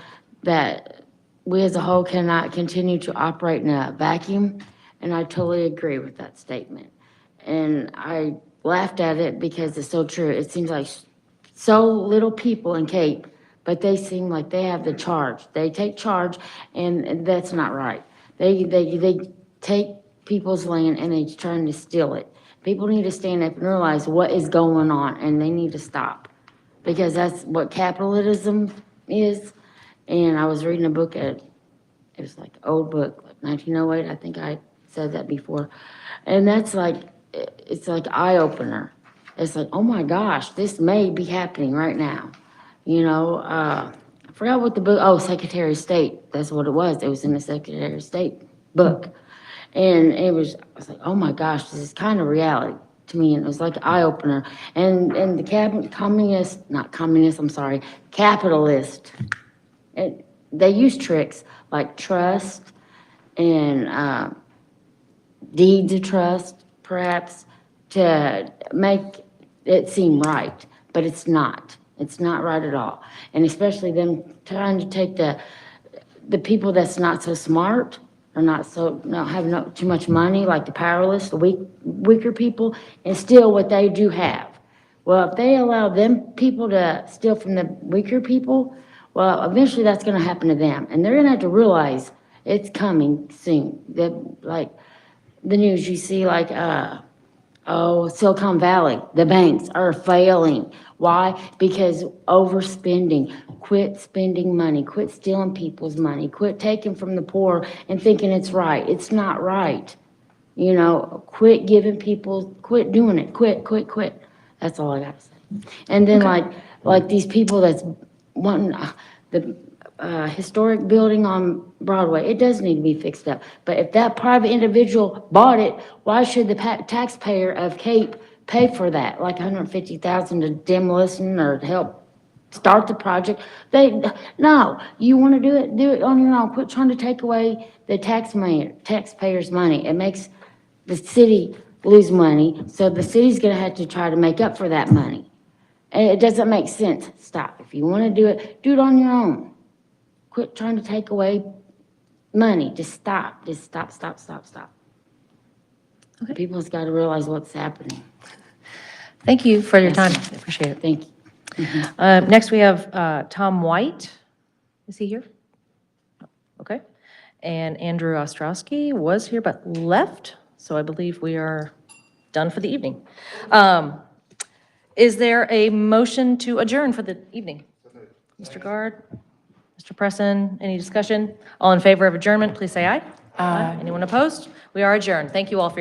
that we as a whole cannot continue to operate in a vacuum, and I totally agree with that statement. And I laughed at it because it's so true. It seems like so little people in Cape, but they seem like they have the charge. They take charge, and that's not right. They take people's land and they're trying to steal it. People need to stand up and realize what is going on, and they need to stop, because that's what capitalism is. And I was reading a book it was like an old book, like 1908, I think I said that before. And that's like, it's like eye-opener. It's like, oh my gosh, this may be happening right now. You know, I forgot what the book, Secretary of State, that's what it was. It was in the Secretary of State book. And I was like, oh my gosh, this is kind of reality to me. And it was like eye-opener. And the capitalist, they use tricks like trust and deeds of trust, perhaps, to make it seem right, but it's not. It's not right at all. And especially them trying to take the people that's not so smart or not have too much money, like the powerless, the weaker people, and steal what they do have. Well, if they allow them people to steal from the weaker people, well, eventually that's going to happen to them, and they're going to have to realize it's coming soon. Like the news you see, like Silicon Valley, the banks are failing. Why? Because overspending. Quit spending money. Quit stealing people's money. Quit taking from the poor and thinking it's right. It's not right. You know, quit giving people, quit doing it. Quit. That's all I got to say. And then like these people that's wanting the historic building on Broadway, it does need to be fixed up. But if that private individual bought it, why should the taxpayer of Cape pay for that? Like $150,000 to demolition or to help start the project? No, you want to do it on your own. Quit trying to take away the taxpayers' money. It makes the city lose money, so the city's going to have to try to make up for that money. And it doesn't make sense. Stop. If you want to do it on your own. Quit trying to take away money. Just stop. Just stop. Okay. People's got to realize what's happening. Thank you for your time. I appreciate it. Thank you. Next, we have Tom White. Is he here? Okay. And Andrew Ostrowski was here but left, so I believe we are done for the evening. Is there a motion to adjourn for the evening? Mr. Guard, Mr. Presson, any discussion? All in favor of adjournment, please say aye. Aye. Anyone opposed? We are adjourned. Thank you all for your